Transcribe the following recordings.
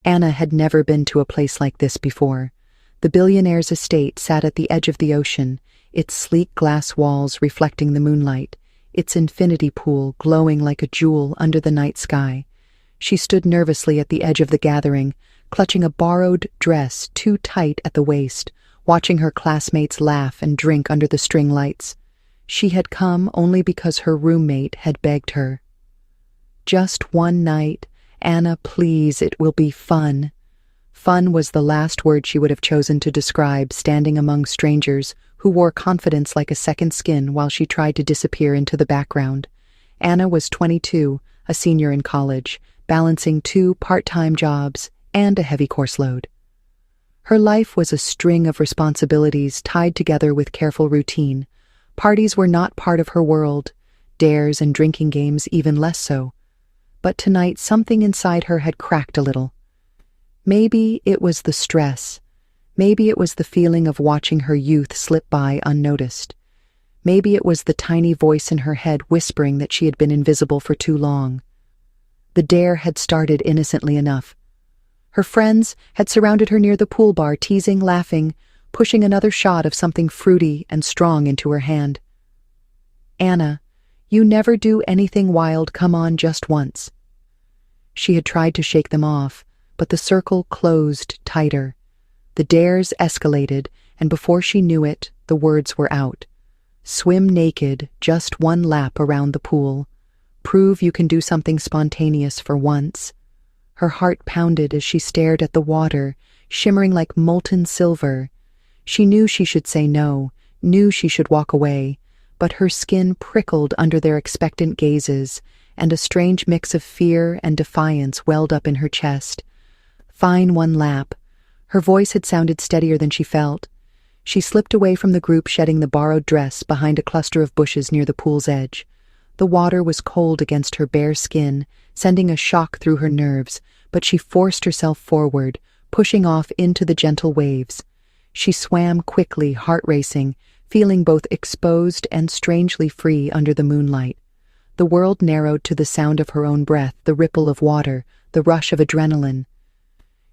Anna had never been to a place like this before. The billionaire's estate sat at the edge of the ocean, its sleek glass walls reflecting the moonlight, its infinity pool glowing like a jewel under the night sky. She stood nervously at the edge of the gathering, clutching a borrowed dress too tight at the waist, watching her classmates laugh and drink under the string lights. She had come only because her roommate had begged her. "Just one night. Anna, please, it will be fun." Fun was the last word she would have chosen to describe standing among strangers who wore confidence like a second skin while she tried to disappear into the background. Anna was 22, a senior in college, balancing 2 part-time jobs and a heavy course load. Her life was a string of responsibilities tied together with careful routine. Parties were not part of her world, dares and drinking games even less so. But tonight something inside her had cracked a little. Maybe it was the stress. Maybe it was the feeling of watching her youth slip by unnoticed. Maybe it was the tiny voice in her head whispering that she had been invisible for too long. The dare had started innocently enough. Her friends had surrounded her near the pool bar, teasing, laughing, pushing another shot of something fruity and strong into her hand. "Anna, you never do anything wild, come on just once." She had tried to shake them off, but the circle closed tighter. The dares escalated, and before she knew it, the words were out. "Swim naked, just 1 lap around the pool. Prove you can do something spontaneous for once." Her heart pounded as she stared at the water, shimmering like molten silver. She knew she should say no, knew she should walk away, but her skin prickled under their expectant gazes, and a strange mix of fear and defiance welled up in her chest. "Fine 1 lap." Her voice had sounded steadier than she felt. She slipped away from the group, shedding the borrowed dress behind a cluster of bushes near the pool's edge. The water was cold against her bare skin, sending a shock through her nerves, but she forced herself forward, pushing off into the gentle waves. She swam quickly, heart racing, feeling both exposed and strangely free under the moonlight. The world narrowed to the sound of her own breath, the ripple of water, the rush of adrenaline.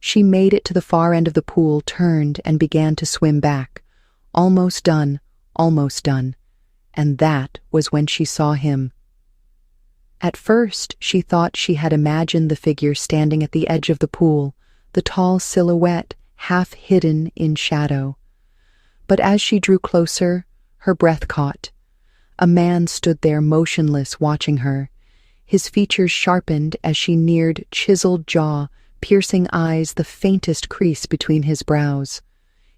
She made it to the far end of the pool, turned, and began to swim back. Almost done, almost done. And that was when she saw him. At first, she thought she had imagined the figure standing at the edge of the pool, the tall silhouette half hidden in shadow. But as she drew closer, her breath caught. A man stood there motionless, watching her. His features sharpened as she neared, chiseled jaw, piercing eyes, the faintest crease between his brows.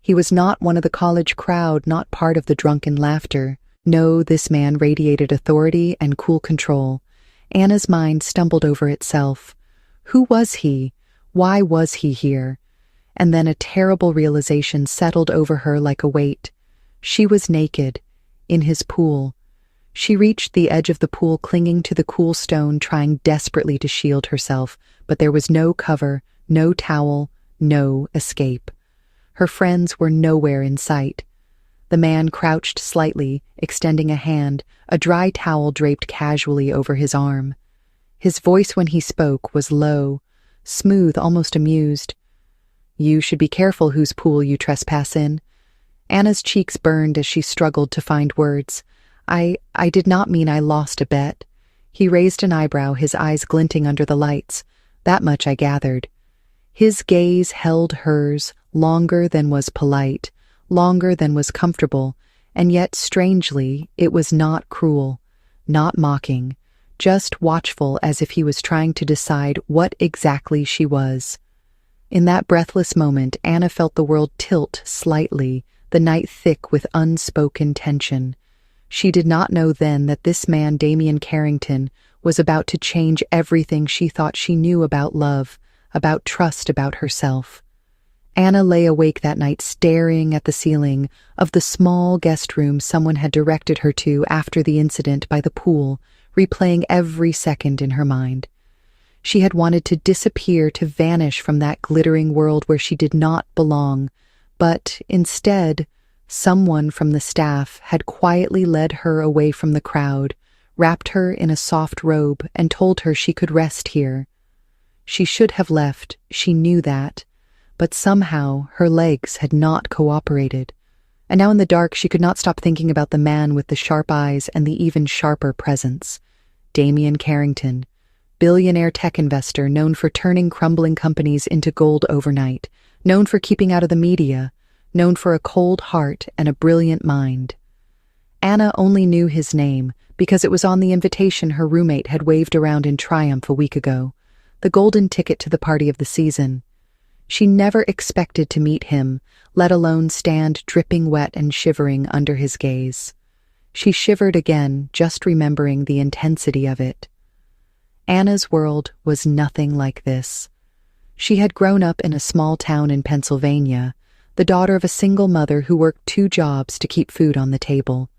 He was not one of the college crowd, not part of the drunken laughter. No, this man radiated authority and cool control. Anna's mind stumbled over itself. Who was he? Why was he here? And then a terrible realization settled over her like a weight. She was naked, in his pool. She reached the edge of the pool, clinging to the cool stone, trying desperately to shield herself, but there was no cover, no towel, no escape. Her friends were nowhere in sight. The man crouched slightly, extending a hand, a dry towel draped casually over his arm. His voice when he spoke was low, smooth, almost amused. "You should be careful whose pool you trespass in." Anna's cheeks burned as she struggled to find words. I did not mean I lost a bet." He raised an eyebrow, his eyes glinting under the lights. "That much I gathered." His gaze held hers longer than was polite, longer than was comfortable, and yet, strangely, it was not cruel, not mocking, just watchful, as if he was trying to decide what exactly she was. In that breathless moment, Anna felt the world tilt slightly, the night thick with unspoken tension. She did not know then that this man, Damien Carrington, was about to change everything she thought she knew about love, about trust, about herself. Anna lay awake that night, staring at the ceiling of the small guest room someone had directed her to after the incident by the pool, replaying every second in her mind. She had wanted to disappear, to vanish from that glittering world where she did not belong, but instead, someone from the staff had quietly led her away from the crowd, wrapped her in a soft robe, and told her she could rest here. She should have left, she knew that, but somehow her legs had not cooperated. And now in the dark she could not stop thinking about the man with the sharp eyes and the even sharper presence. Damian Carrington, billionaire tech investor known for turning crumbling companies into gold overnight, known for keeping out of the media, known for a cold heart and a brilliant mind. Anna only knew his name because it was on the invitation her roommate had waved around in triumph a week ago, the golden ticket to the party of the season. She never expected to meet him, let alone stand dripping wet and shivering under his gaze. She shivered again, just remembering the intensity of it. Anna's world was nothing like this. She had grown up in a small town in Pennsylvania, the daughter of a single mother who worked 2 jobs to keep food on the table.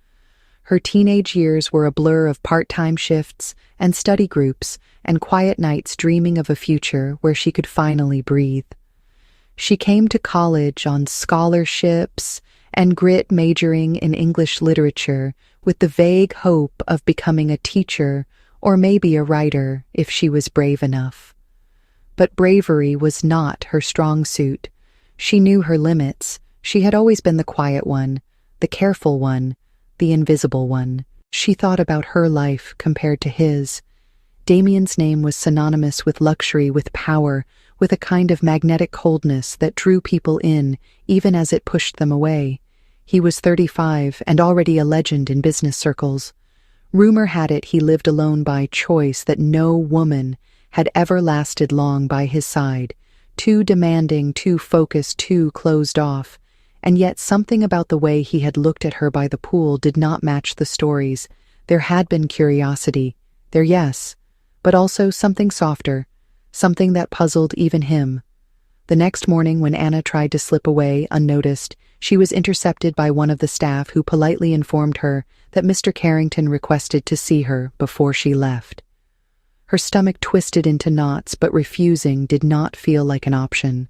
Her teenage years were a blur of part-time shifts and study groups and quiet nights dreaming of a future where she could finally breathe. She came to college on scholarships and grit, majoring in English literature with the vague hope of becoming a teacher or maybe a writer if she was brave enough. But bravery was not her strong suit. She knew her limits. She had always been the quiet one, the careful one, the invisible one. She thought about her life compared to his. Damian's name was synonymous with luxury, with power, with a kind of magnetic coldness that drew people in, even as it pushed them away. He was 35 and already a legend in business circles. Rumor had it he lived alone by choice, that no woman had ever lasted long by his side, too demanding, too focused, too closed off. And yet something about the way he had looked at her by the pool did not match the stories. There had been curiosity, there, yes, but also something softer, something that puzzled even him. The next morning, when Anna tried to slip away unnoticed, she was intercepted by one of the staff who politely informed her that Mr. Carrington requested to see her before she left. Her stomach twisted into knots, but refusing did not feel like an option.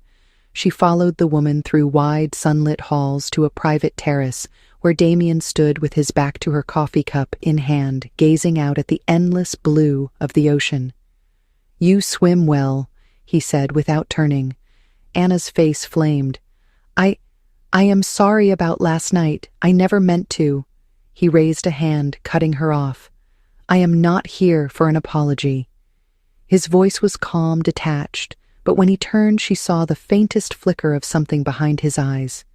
She followed the woman through wide, sunlit halls to a private terrace where Damian stood with his back to her, coffee cup in hand, gazing out at the endless blue of the ocean. "You swim well," he said without turning. Anna's face flamed. I am sorry about last night. I never meant to." He raised a hand, cutting her off. "I am not here for an apology." His voice was calm, detached, but when he turned she saw the faintest flicker of something behind his eyes.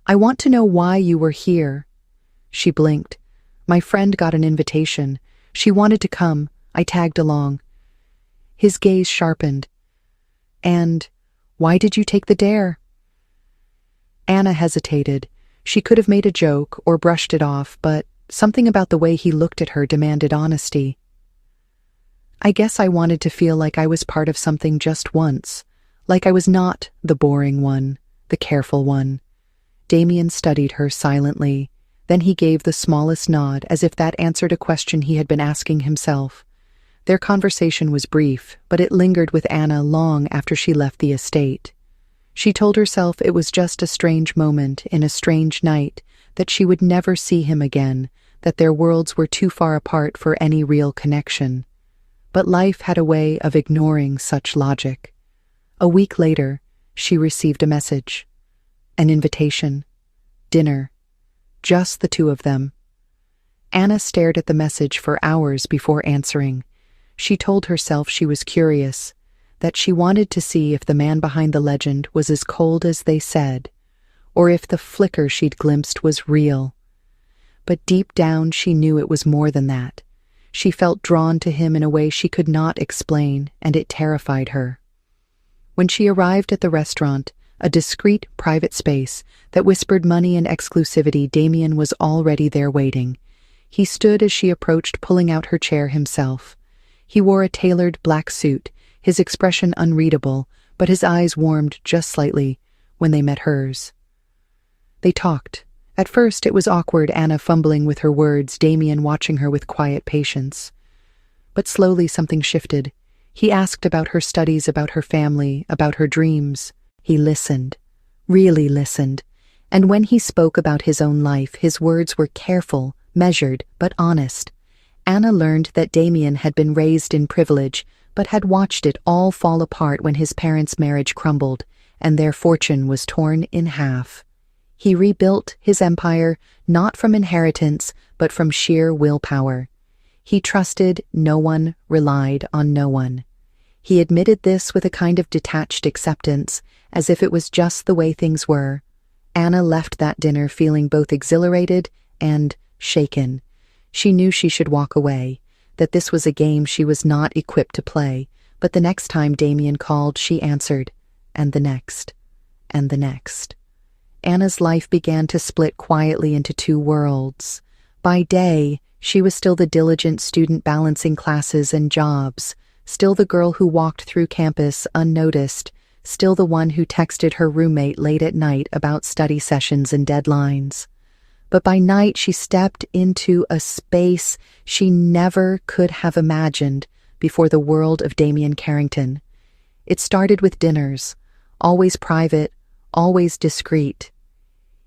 "I want to know why you were here." She blinked. "My friend got an invitation. She wanted to come. I tagged along." His gaze sharpened. "And why did you take the dare?" Anna hesitated. She could have made a joke or brushed it off, but something about the way he looked at her demanded honesty. "I guess I wanted to feel like I was part of something just once, like I was not the boring one, the careful one." Damian studied her silently. Then he gave the smallest nod, as if that answered a question he had been asking himself. Their conversation was brief, but it lingered with Anna long after she left the estate. She told herself it was just a strange moment in a strange night, that she would never see him again, that their worlds were too far apart for any real connection. But life had a way of ignoring such logic. A week later, she received a message. An invitation. Dinner. Just the 2 of them. Anna stared at the message for hours before answering. She told herself she was curious, that she wanted to see if the man behind the legend was as cold as they said, or if the flicker she'd glimpsed was real. But deep down she knew it was more than that. She felt drawn to him in a way she could not explain, and it terrified her. When she arrived at the restaurant, a discreet, private space that whispered money and exclusivity, Damian was already there waiting. He stood as she approached, pulling out her chair himself. He wore a tailored black suit, his expression unreadable, but his eyes warmed just slightly when they met hers. They talked. At first it was awkward, Anna fumbling with her words, Damian watching her with quiet patience. But slowly something shifted. He asked about her studies, about her family, about her dreams. He listened, really listened, and when he spoke about his own life, his words were careful, measured, but honest. Anna learned that Damian had been raised in privilege, but had watched it all fall apart when his parents' marriage crumbled and their fortune was torn in half. He rebuilt his empire not from inheritance, but from sheer willpower. He trusted no one, relied on no one. He admitted this with a kind of detached acceptance, as if it was just the way things were. Anna left that dinner feeling both exhilarated and shaken. She knew she should walk away, that this was a game she was not equipped to play, but the next time Damien called, she answered, and the next, and the next. Anna's life began to split quietly into two worlds. By day, she was still the diligent student balancing classes and jobs, still the girl who walked through campus unnoticed, still the one who texted her roommate late at night about study sessions and deadlines. But by night she stepped into a space she never could have imagined before the world of Damien Carrington. It started with dinners, always private, always discreet.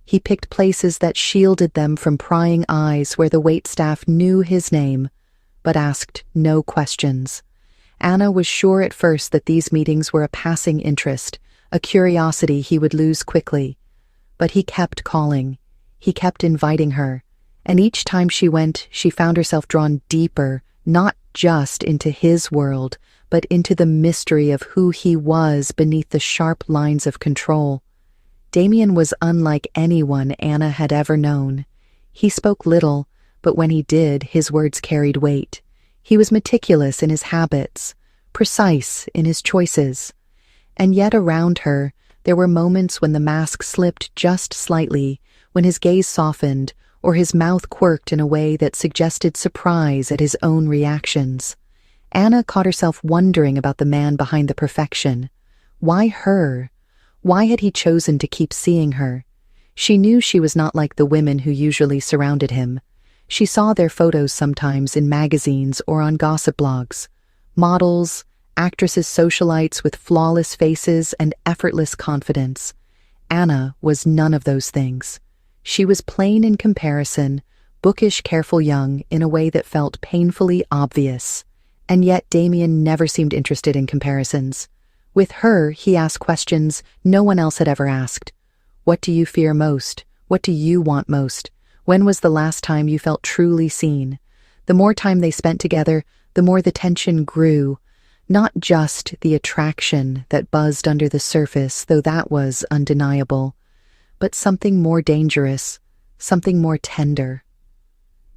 He picked places that shielded them from prying eyes where the waitstaff knew his name, but asked no questions. Anna was sure at first that these meetings were a passing interest, a curiosity he would lose quickly. But he kept calling, he kept inviting her, and each time she went, she found herself drawn deeper, not just into his world, but into the mystery of who he was beneath the sharp lines of control. Damien was unlike anyone Anna had ever known. He spoke little, but when he did, his words carried weight. He was meticulous in his habits, precise in his choices. And yet around her, there were moments when the mask slipped just slightly, when his gaze softened, or his mouth quirked in a way that suggested surprise at his own reactions. Anna caught herself wondering about the man behind the perfection. Why her? Why had he chosen to keep seeing her? She knew she was not like the women who usually surrounded him. She saw their photos sometimes in magazines or on gossip blogs. Models, actresses, socialites with flawless faces and effortless confidence. Anna was none of those things. She was plain in comparison, bookish, careful young in a way that felt painfully obvious. And yet Damien never seemed interested in comparisons. With her, he asked questions no one else had ever asked. What do you fear most? What do you want most? When was the last time you felt truly seen? The more time they spent together, the more the tension grew. Not just the attraction that buzzed under the surface, though that was undeniable, but something more dangerous, something more tender.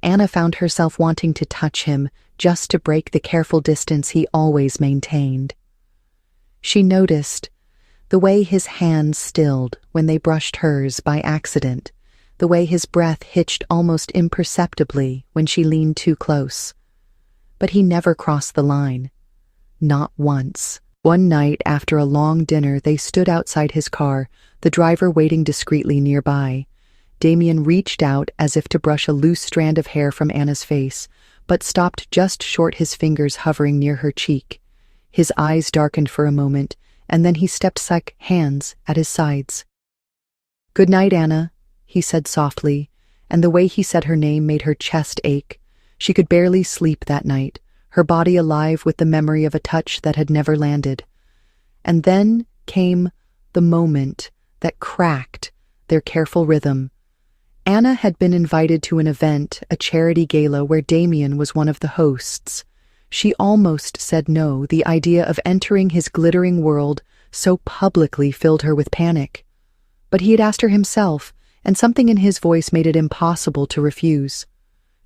Anna found herself wanting to touch him just to break the careful distance he always maintained. She noticed the way his hands stilled when they brushed hers by accident, the way his breath hitched almost imperceptibly when she leaned too close. But he never crossed the line. Not once. One night after a long dinner, they stood outside his car, the driver waiting discreetly nearby. Damien reached out as if to brush a loose strand of hair from Anna's face, but stopped just short, his fingers hovering near her cheek. His eyes darkened for a moment, and then he stepped back, hands at his sides. "Good night, Anna," he said softly, and the way he said her name made her chest ache. She could barely sleep that night, her body alive with the memory of a touch that had never landed. And then came the moment that cracked their careful rhythm. Anna had been invited to an event, a charity gala where Damien was one of the hosts. She almost said no. The idea of entering his glittering world so publicly filled her with panic. But he had asked her himself, and something in his voice made it impossible to refuse.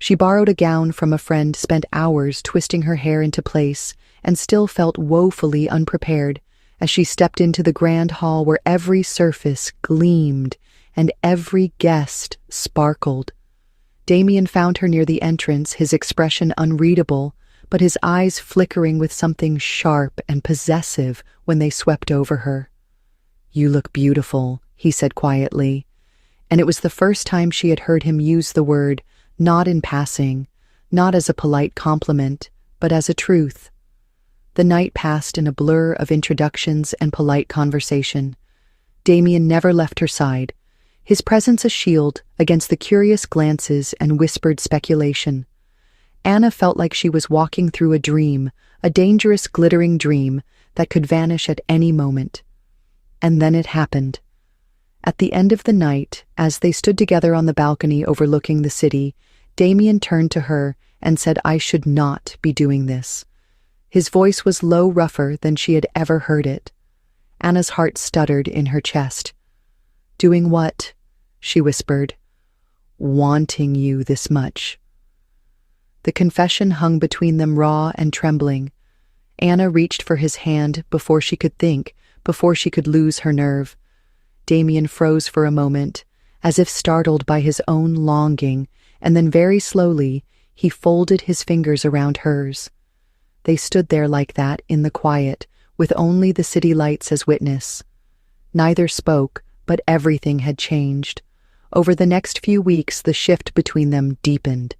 She borrowed a gown from a friend, spent hours twisting her hair into place, and still felt woefully unprepared as she stepped into the grand hall where every surface gleamed and every guest sparkled. Damien found her near the entrance, his expression unreadable, but his eyes flickering with something sharp and possessive when they swept over her. "You look beautiful," he said quietly, and it was the first time she had heard him use the word, not in passing, not as a polite compliment, but as a truth. The night passed in a blur of introductions and polite conversation. Damien never left her side, his presence a shield against the curious glances and whispered speculation. Anna felt like she was walking through a dream, a dangerous, glittering dream that could vanish at any moment. And then it happened. At the end of the night, as they stood together on the balcony overlooking the city, Damien turned to her and said, "I should not be doing this." His voice was low, rougher than she had ever heard it. Anna's heart stuttered in her chest. "Doing what?" she whispered. "Wanting you this much." The confession hung between them, raw and trembling. Anna reached for his hand before she could think, before she could lose her nerve. Damien froze for a moment, as if startled by his own longing, and then very slowly he folded his fingers around hers. They stood there like that in the quiet, with only the city lights as witness. Neither spoke, but everything had changed. Over the next few weeks, the shift between them deepened.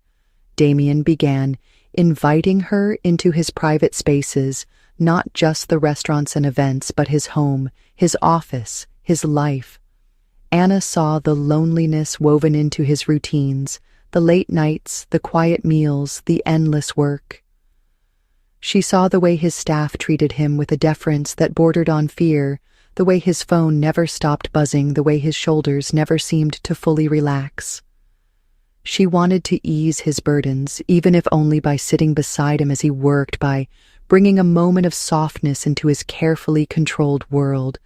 Damien began inviting her into his private spaces, not just the restaurants and events, but his home, his office, his life. Anna saw the loneliness woven into his routines, the late nights, the quiet meals, the endless work. She saw the way his staff treated him with a deference that bordered on fear, the way his phone never stopped buzzing, the way his shoulders never seemed to fully relax. She wanted to ease his burdens, even if only by sitting beside him as he worked, by bringing a moment of softness into his carefully controlled world.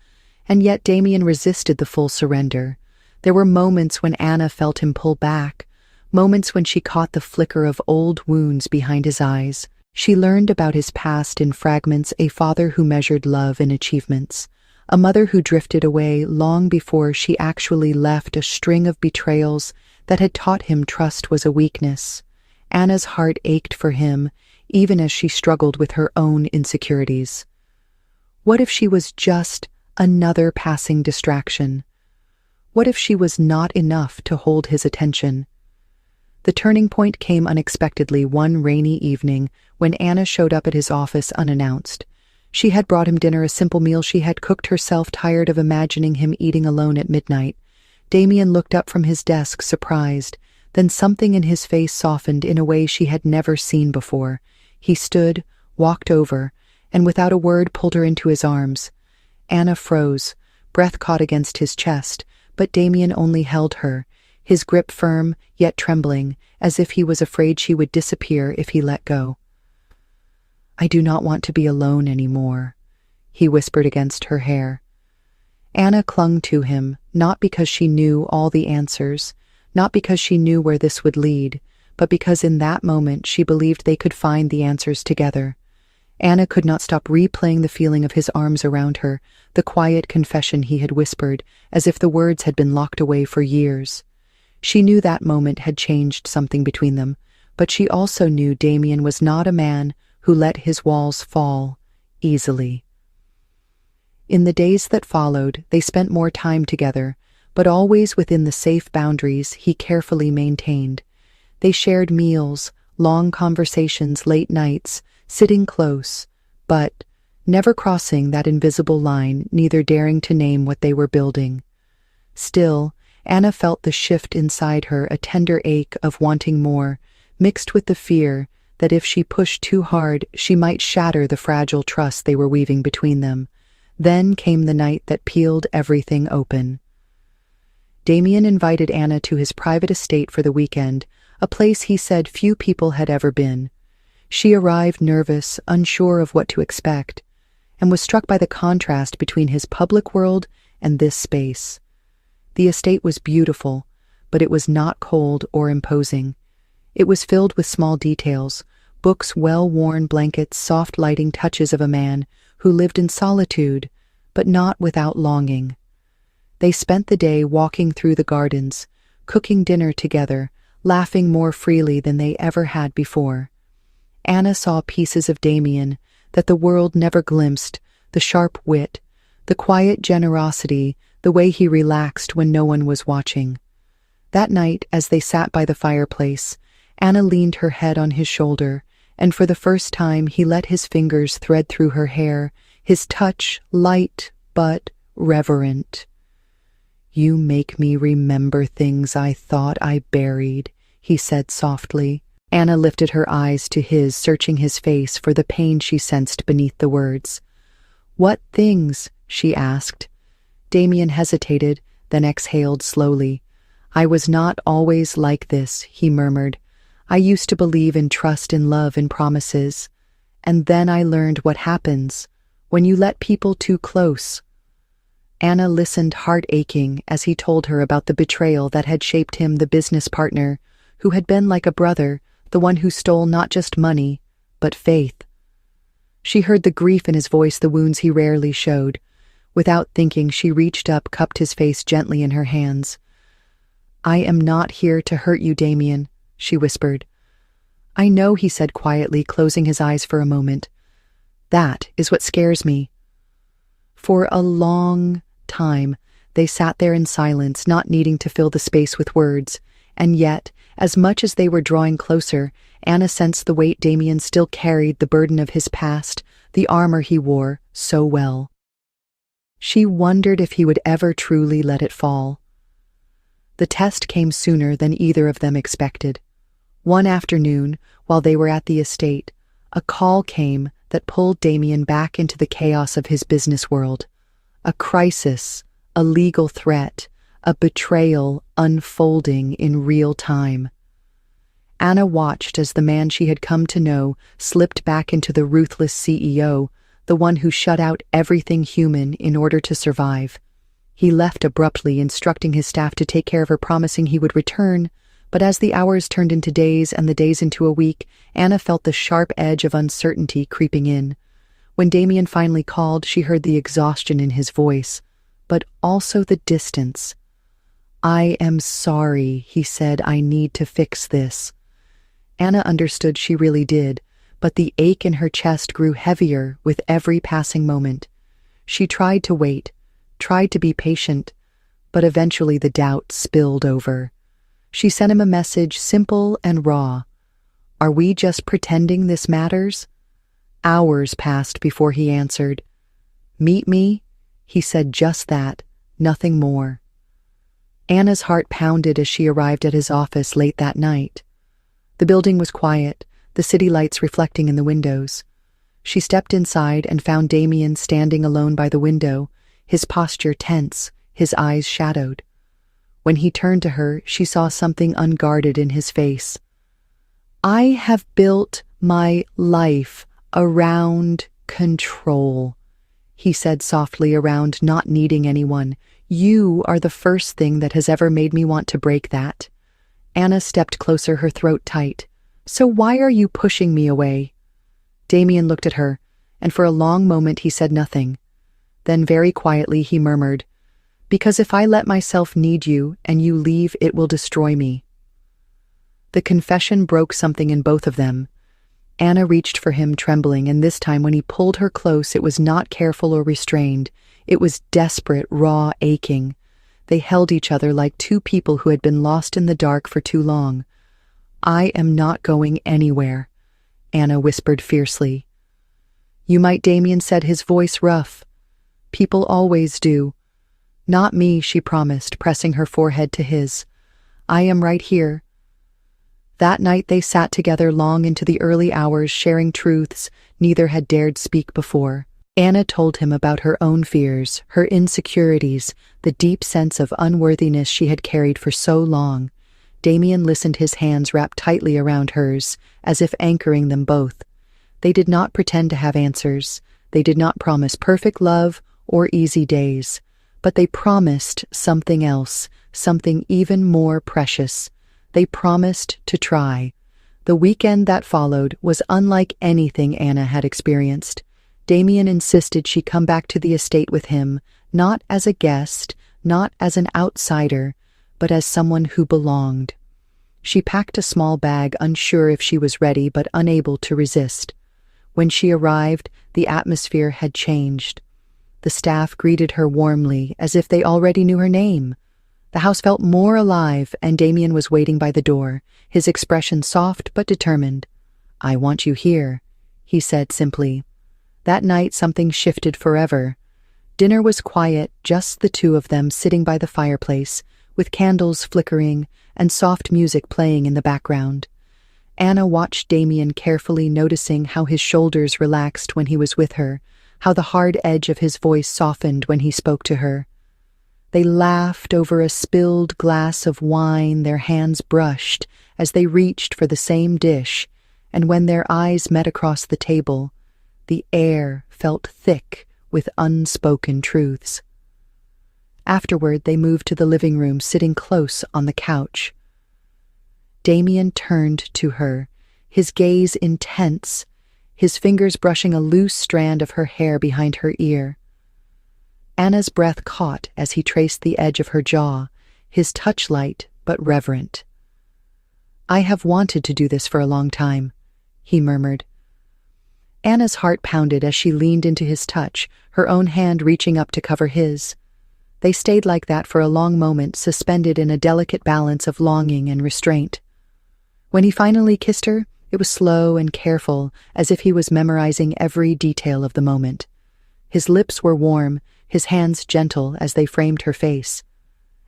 And yet Damien resisted the full surrender. There were moments when Anna felt him pull back, moments when she caught the flicker of old wounds behind his eyes. She learned about his past in fragments: a father who measured love in achievements, a mother who drifted away long before she actually left, a string of betrayals that had taught him trust was a weakness. Anna's heart ached for him, even as she struggled with her own insecurities. What if she was just another passing distraction? What if she was not enough to hold his attention? The turning point came unexpectedly one rainy evening when Anna showed up at his office unannounced. She had brought him dinner, a simple meal she had cooked herself, tired of imagining him eating alone at midnight. Damien looked up from his desk, surprised. Then something in his face softened in a way she had never seen before. He stood, walked over, and without a word pulled her into his arms. Anna froze, breath caught against his chest, but Damien only held her, his grip firm, yet trembling, as if he was afraid she would disappear if he let go. "I do not want to be alone anymore," he whispered against her hair. Anna clung to him, not because she knew all the answers, not because she knew where this would lead, but because in that moment she believed they could find the answers together. Anna could not stop replaying the feeling of his arms around her, the quiet confession he had whispered, as if the words had been locked away for years. She knew that moment had changed something between them, but she also knew Damien was not a man who let his walls fall easily. In the days that followed, they spent more time together, but always within the safe boundaries he carefully maintained. They shared meals, long conversations, late nights, sitting close, but never crossing that invisible line, neither daring to name what they were building. Still, Anna felt the shift inside her, a tender ache of wanting more, mixed with the fear that if she pushed too hard, she might shatter the fragile trust they were weaving between them. Then came the night that peeled everything open. Damien invited Anna to his private estate for the weekend, a place he said few people had ever been. She arrived nervous, unsure of what to expect, and was struck by the contrast between his public world and this space. The estate was beautiful, but it was not cold or imposing. It was filled with small details: books, well-worn blankets, soft lighting, touches of a man who lived in solitude, but not without longing. They spent the day walking through the gardens, cooking dinner together, laughing more freely than they ever had before. Anna saw pieces of Damien that the world never glimpsed: the sharp wit, the quiet generosity, the way he relaxed when no one was watching. That night, as they sat by the fireplace, Anna leaned her head on his shoulder, and for the first time he let his fingers thread through her hair, his touch light but reverent. "You make me remember things I thought I buried," he said softly. Anna lifted her eyes to his, searching his face for the pain she sensed beneath the words. "What things?" she asked. Damien hesitated, then exhaled slowly. "I was not always like this," he murmured. "I used to believe in trust, in love, in promises. And then I learned what happens when you let people too close." Anna listened, heart aching, as he told her about the betrayal that had shaped him, the business partner, who had been like a brother, the one who stole not just money, but faith. She heard the grief in his voice, the wounds he rarely showed. Without thinking, she reached up, cupped his face gently in her hands. "I am not here to hurt you, Damien," she whispered. "I know," he said quietly, closing his eyes for a moment. "That is what scares me." For a long time, they sat there in silence, not needing to fill the space with words. And yet, as much as they were drawing closer, Anna sensed the weight Damien still carried, the burden of his past, the armor he wore so well. She wondered if he would ever truly let it fall. The test came sooner than either of them expected. One afternoon, while they were at the estate, a call came that pulled Damien back into the chaos of his business world. A crisis, a legal threat, a betrayal unfolding in real time. Anna watched as the man she had come to know slipped back into the ruthless CEO, the one who shut out everything human in order to survive. He left abruptly, instructing his staff to take care of her, promising he would return. But as the hours turned into days and the days into a week, Anna felt the sharp edge of uncertainty creeping in. When Damien finally called, she heard the exhaustion in his voice, but also the distance. "I am sorry," he said. "I need to fix this." Anna understood she really did, but the ache in her chest grew heavier with every passing moment. She tried to wait, tried to be patient, but eventually the doubt spilled over. She sent him a message, simple and raw. "Are we just pretending this matters?" Hours passed before he answered. "Meet me?" He said just that, nothing more. Anna's heart pounded as she arrived at his office late that night. The building was quiet, the city lights reflecting in the windows. She stepped inside and found Damien standing alone by the window, his posture tense, his eyes shadowed. When he turned to her, she saw something unguarded in his face. "I have built my life around control," he said softly, "around not needing anyone. You are the first thing that has ever made me want to break that." Anna stepped closer, her throat tight. "So why are you pushing me away?" Damien looked at her, and for a long moment he said nothing. Then very quietly he murmured, "Because if I let myself need you and you leave, it will destroy me." The confession broke something in both of them. Anna reached for him, trembling, and this time when he pulled her close, it was not careful or restrained. It was desperate, raw, aching. They held each other like two people who had been lost in the dark for too long. "I am not going anywhere," Anna whispered fiercely. "You might," Damien said, his voice rough. "People always do." "Not me," she promised, pressing her forehead to his. "I am right here." That night they sat together long into the early hours, sharing truths neither had dared speak before. Anna told him about her own fears, her insecurities, the deep sense of unworthiness she had carried for so long. Damien listened, his hands wrapped tightly around hers, as if anchoring them both. They did not pretend to have answers. They did not promise perfect love or easy days. But they promised something else, something even more precious. They promised to try. The weekend that followed was unlike anything Anna had experienced. Damien insisted she come back to the estate with him, not as a guest, not as an outsider, but as someone who belonged. She packed a small bag, unsure if she was ready, but unable to resist. When she arrived, the atmosphere had changed. The staff greeted her warmly, as if they already knew her name. The house felt more alive, and Damien was waiting by the door, his expression soft but determined. "I want you here," he said simply. That night something shifted forever. Dinner was quiet, just the two of them sitting by the fireplace, with candles flickering and soft music playing in the background. Anna watched Damien carefully, noticing how his shoulders relaxed when he was with her, how the hard edge of his voice softened when he spoke to her. They laughed over a spilled glass of wine, their hands brushed as they reached for the same dish, and when their eyes met across the table, the air felt thick with unspoken truths. Afterward, they moved to the living room, sitting close on the couch. Damien turned to her, his gaze intense, his fingers brushing a loose strand of her hair behind her ear. Anna's breath caught as he traced the edge of her jaw, his touch light but reverent. "I have wanted to do this for a long time," he murmured. Anna's heart pounded as she leaned into his touch, her own hand reaching up to cover his. They stayed like that for a long moment, suspended in a delicate balance of longing and restraint. When he finally kissed her, it was slow and careful, as if he was memorizing every detail of the moment. His lips were warm, his hands gentle as they framed her face.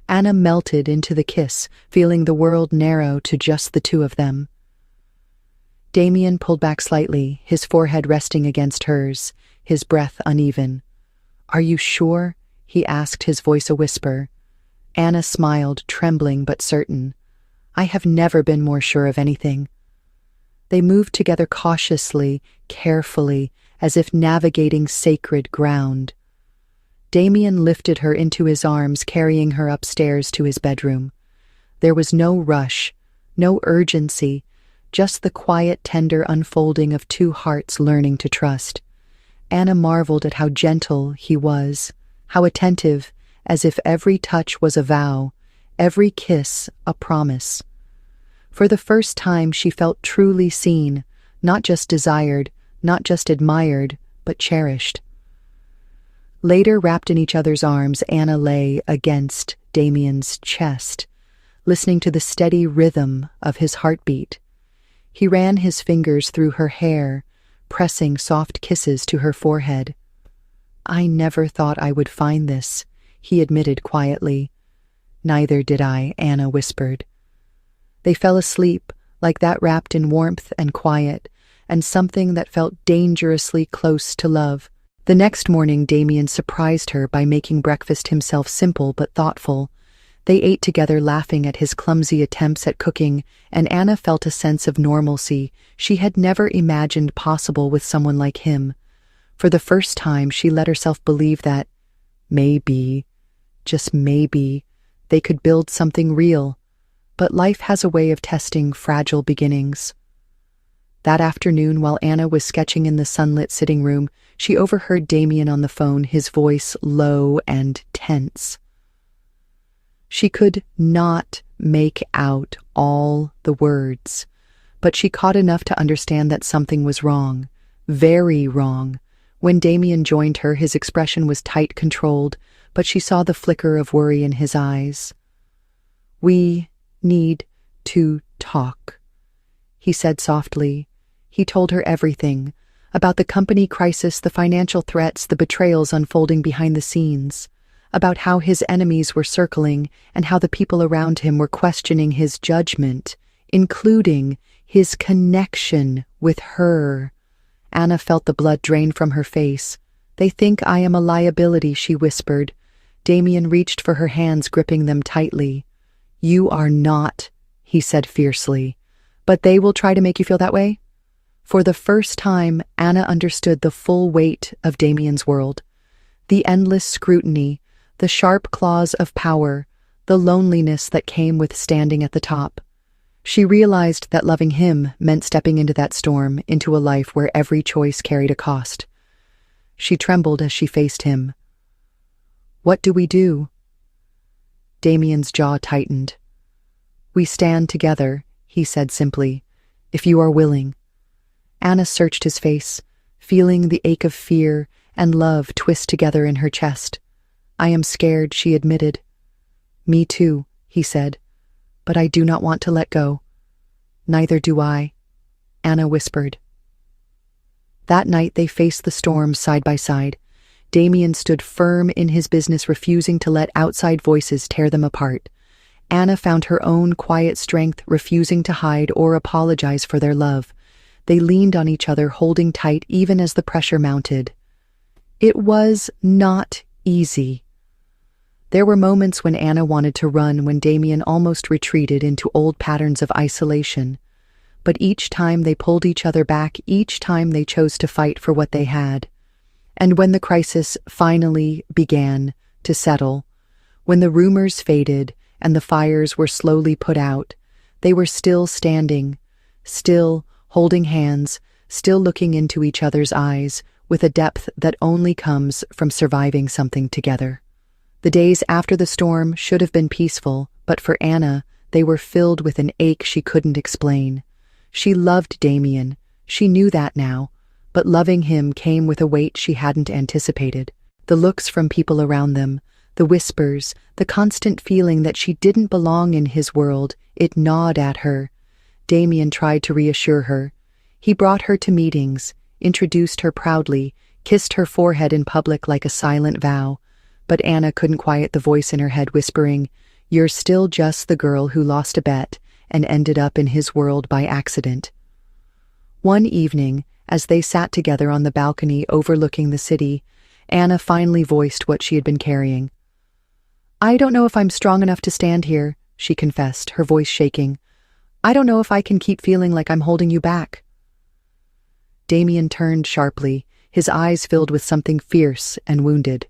Anna melted into the kiss, feeling the world narrow to just the two of them. Damien pulled back slightly, his forehead resting against hers, his breath uneven. "Are you sure?" he asked, his voice a whisper. Anna smiled, trembling but certain. "I have never been more sure of anything." They moved together cautiously, carefully, as if navigating sacred ground. Damien lifted her into his arms, carrying her upstairs to his bedroom. There was no rush, no urgency, just the quiet, tender unfolding of two hearts learning to trust. Anna marveled at how gentle he was, how attentive, as if every touch was a vow, every kiss a promise. For the first time she felt truly seen, not just desired, not just admired, but cherished. Later, wrapped in each other's arms, Anna lay against Damien's chest, listening to the steady rhythm of his heartbeat. He ran his fingers through her hair, pressing soft kisses to her forehead. "I never thought I would find this," he admitted quietly. "Neither did I," Anna whispered. They fell asleep, like that, wrapped in warmth and quiet, and something that felt dangerously close to love. The next morning, Damien surprised her by making breakfast himself, simple but thoughtful. They ate together, laughing at his clumsy attempts at cooking, and Anna felt a sense of normalcy she had never imagined possible with someone like him. For the first time, she let herself believe that maybe, just maybe, they could build something real. But life has a way of testing fragile beginnings. That afternoon, while Anna was sketching in the sunlit sitting room, she overheard Damien on the phone, his voice low and tense. She could not make out all the words, but she caught enough to understand that something was wrong, very wrong. When Damien joined her, his expression was tight, controlled, but she saw the flicker of worry in his eyes. "We need to talk," he said softly. He told her everything, about the company crisis, the financial threats, the betrayals unfolding behind the scenes, about how his enemies were circling and how the people around him were questioning his judgment, including his connection with her. Anna felt the blood drain from her face. "They think I am a liability," she whispered. Damien reached for her hands, gripping them tightly. "You are not," he said fiercely. "But they will try to make you feel that way?" For the first time, Anna understood the full weight of Damien's world. The endless scrutiny, the sharp claws of power, the loneliness that came with standing at the top. She realized that loving him meant stepping into that storm, into a life where every choice carried a cost. She trembled as she faced him. "What do we do?" Damien's jaw tightened. "We stand together," he said simply, "if you are willing." Anna searched his face, feeling the ache of fear and love twist together in her chest. "I am scared," she admitted. "Me too," he said, "but I do not want to let go." "Neither do I," Anna whispered. That night they faced the storm side by side. Damien stood firm in his business, refusing to let outside voices tear them apart. Anna found her own quiet strength, refusing to hide or apologize for their love. They leaned on each other, holding tight even as the pressure mounted. It was not easy. There were moments when Anna wanted to run, when Damien almost retreated into old patterns of isolation. But each time they pulled each other back, each time they chose to fight for what they had. And when the crisis finally began to settle, when the rumors faded and the fires were slowly put out, they were still standing, still holding hands, still looking into each other's eyes with a depth that only comes from surviving something together. The days after the storm should have been peaceful, but for Anna, they were filled with an ache she couldn't explain. She loved Damien, she knew that now, but loving him came with a weight she hadn't anticipated. The looks from people around them, the whispers, the constant feeling that she didn't belong in his world, it gnawed at her. Damien tried to reassure her. He brought her to meetings, introduced her proudly, kissed her forehead in public like a silent vow. But Anna couldn't quiet the voice in her head whispering, "You're still just the girl who lost a bet and ended up in his world by accident." One evening, as they sat together on the balcony overlooking the city, Anna finally voiced what she had been carrying. "I don't know if I'm strong enough to stand here," she confessed, her voice shaking. "I don't know if I can keep feeling like I'm holding you back." Damien turned sharply, his eyes filled with something fierce and wounded.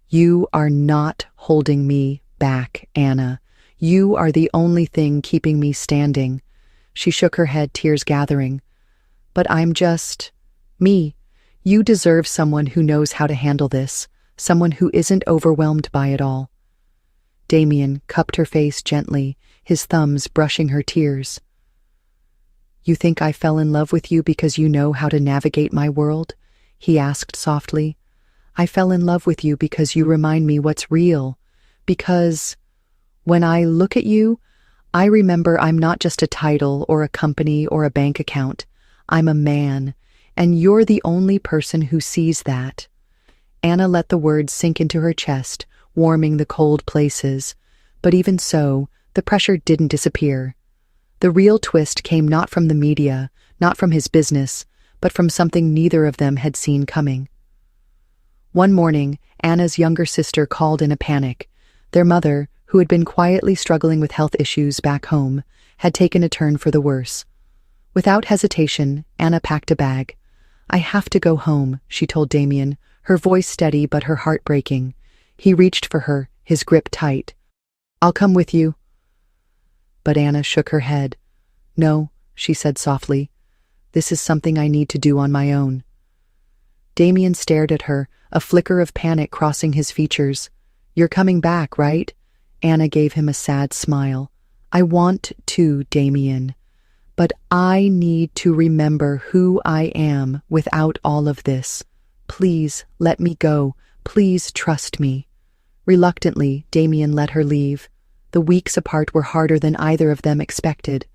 "You are not holding me back, Anna. You are the only thing keeping me standing." She shook her head, tears gathering. "But I'm just me. You deserve someone who knows how to handle this, someone who isn't overwhelmed by it all." Damien cupped her face gently, his thumbs brushing her tears. "You think I fell in love with you because you know how to navigate my world?" he asked softly. "I fell in love with you because you remind me what's real. Because when I look at you, I remember I'm not just a title or a company or a bank account. I'm a man, and you're the only person who sees that." Anna let the words sink into her chest, warming the cold places. But even so, the pressure didn't disappear. The real twist came not from the media, not from his business, but from something neither of them had seen coming. One morning, Anna's younger sister called in a panic. Their mother, who had been quietly struggling with health issues back home, had taken a turn for the worse. Without hesitation, Anna packed a bag. "I have to go home," she told Damien, her voice steady but her heart breaking. He reached for her, his grip tight. "I'll come with you." But Anna shook her head. "No," she said softly. "This is something I need to do on my own." Damien stared at her, a flicker of panic crossing his features. "You're coming back, right?" Anna gave him a sad smile. "I want to, Damien. But I need to remember who I am without all of this. Please let me go. Please trust me." Reluctantly, Damien let her leave. The weeks apart were harder than either of them expected.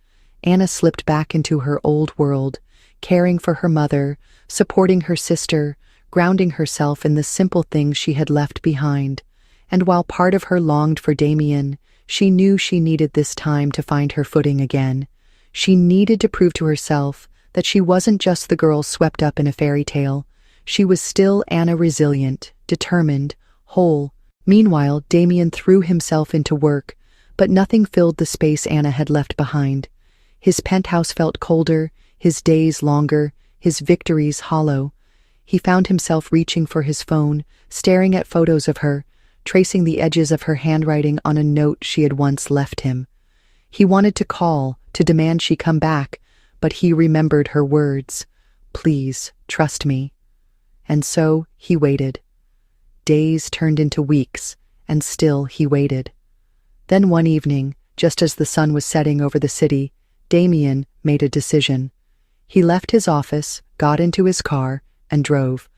Anna slipped back into her old world, caring for her mother, supporting her sister, grounding herself in the simple things she had left behind. And while part of her longed for Damien, she knew she needed this time to find her footing again. She needed to prove to herself that she wasn't just the girl swept up in a fairy tale. She was still Anna, resilient, determined, whole. Meanwhile, Damien threw himself into work, but nothing filled the space Anna had left behind. His penthouse felt colder, his days longer, his victories hollow. He found himself reaching for his phone, staring at photos of her, tracing the edges of her handwriting on a note she had once left him. He wanted to call, to demand she come back, but he remembered her words. "Please, trust me." And so he waited. Days turned into weeks, and still he waited. Then one evening, just as the sun was setting over the city, Damien made a decision. He left his office, got into his car, and drove.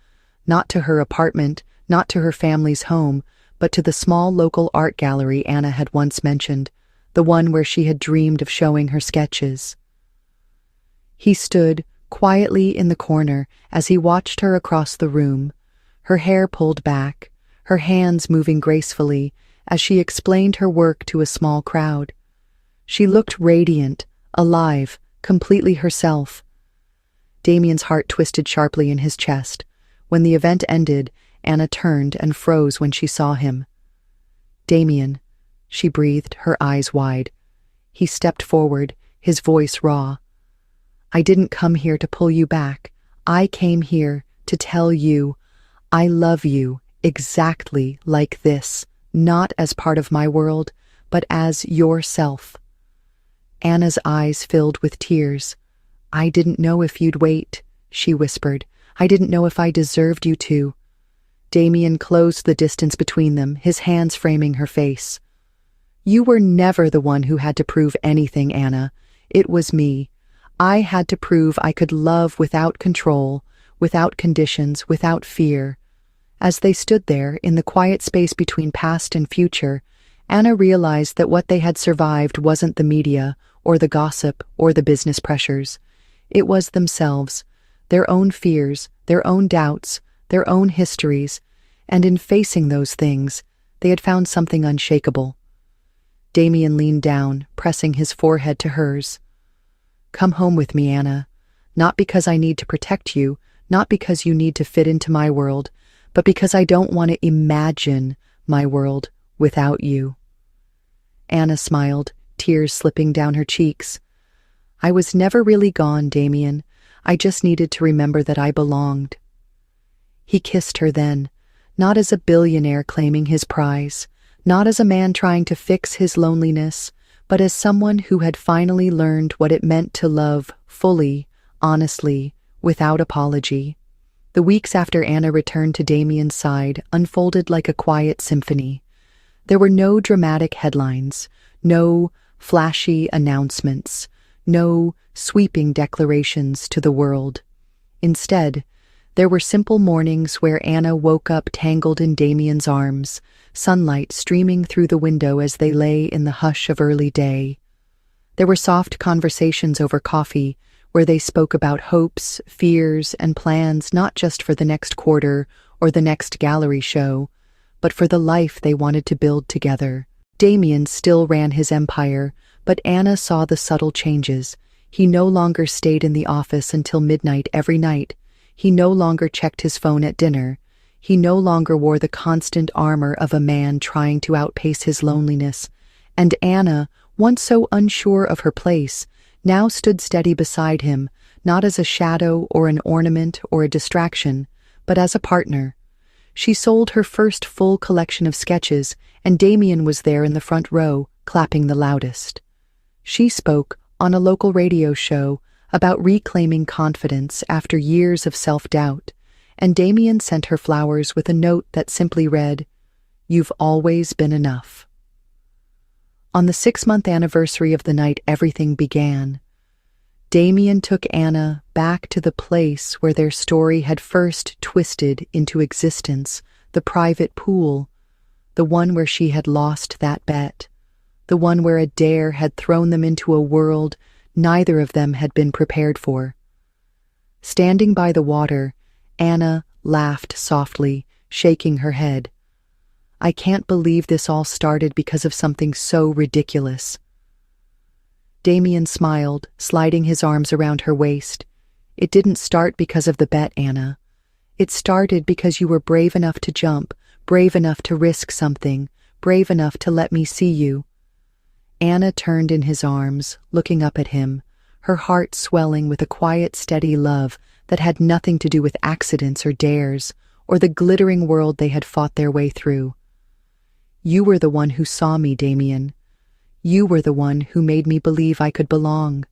Not to her apartment, not to her family's home, but to the small local art gallery Anna had once mentioned, the one where she had dreamed of showing her sketches. He stood quietly in the corner as he watched her across the room, her hair pulled back, her hands moving gracefully, as she explained her work to a small crowd. She looked radiant, alive, completely herself. Damien's heart twisted sharply in his chest. When the event ended, Anna turned and froze when she saw him. "Damien," she breathed, her eyes wide. He stepped forward, his voice raw. "I didn't come here to pull you back. I came here to tell you I love you exactly like this, not as part of my world, but as yourself." Anna's eyes filled with tears. "I didn't know if you'd wait," she whispered. "I didn't know if I deserved you to." Damien closed the distance between them, his hands framing her face. "You were never the one who had to prove anything, Anna. It was me. I had to prove I could love without control, without conditions, without fear." As they stood there, in the quiet space between past and future, Anna realized that what they had survived wasn't the media, or the gossip, or the business pressures. It was themselves, their own fears, their own doubts, their own histories, and in facing those things, they had found something unshakable. Damien leaned down, pressing his forehead to hers. "Come home with me, Anna. Not because I need to protect you, not because you need to fit into my world, but because I don't want to imagine my world without you." Anna smiled, tears slipping down her cheeks. "I was never really gone, Damien. I just needed to remember that I belonged." He kissed her then, not as a billionaire claiming his prize, not as a man trying to fix his loneliness, but as someone who had finally learned what it meant to love fully, honestly, without apology. The weeks after Anna returned to Damien's side unfolded like a quiet symphony. There were no dramatic headlines, no flashy announcements, no sweeping declarations to the world. Instead, there were simple mornings where Anna woke up tangled in Damien's arms, sunlight streaming through the window as they lay in the hush of early day. There were soft conversations over coffee, where they spoke about hopes, fears, and plans not just for the next quarter or the next gallery show, but for the life they wanted to build together. Damien still ran his empire, but Anna saw the subtle changes. He no longer stayed in the office until midnight every night. He no longer checked his phone at dinner. He no longer wore the constant armor of a man trying to outpace his loneliness. And Anna, once so unsure of her place, now stood steady beside him, not as a shadow or an ornament or a distraction, but as a partner. She sold her first full collection of sketches, and Damien was there in the front row, clapping the loudest. She spoke on a local radio show about reclaiming confidence after years of self-doubt, and Damien sent her flowers with a note that simply read, "You've always been enough." On the 6-month anniversary of the night everything began, Damien took Anna back to the place where their story had first twisted into existence, the private pool, the one where she had lost that bet, the one where a dare had thrown them into a world neither of them had been prepared for. Standing by the water, Anna laughed softly, shaking her head. "I can't believe this all started because of something so ridiculous." Damien smiled, sliding his arms around her waist. "It didn't start because of the bet, Anna. It started because you were brave enough to jump, brave enough to risk something, brave enough to let me see you." Anna turned in his arms, looking up at him, her heart swelling with a quiet, steady love that had nothing to do with accidents or dares, or the glittering world they had fought their way through. "You were the one who saw me, Damien. You were the one who made me believe I could belong."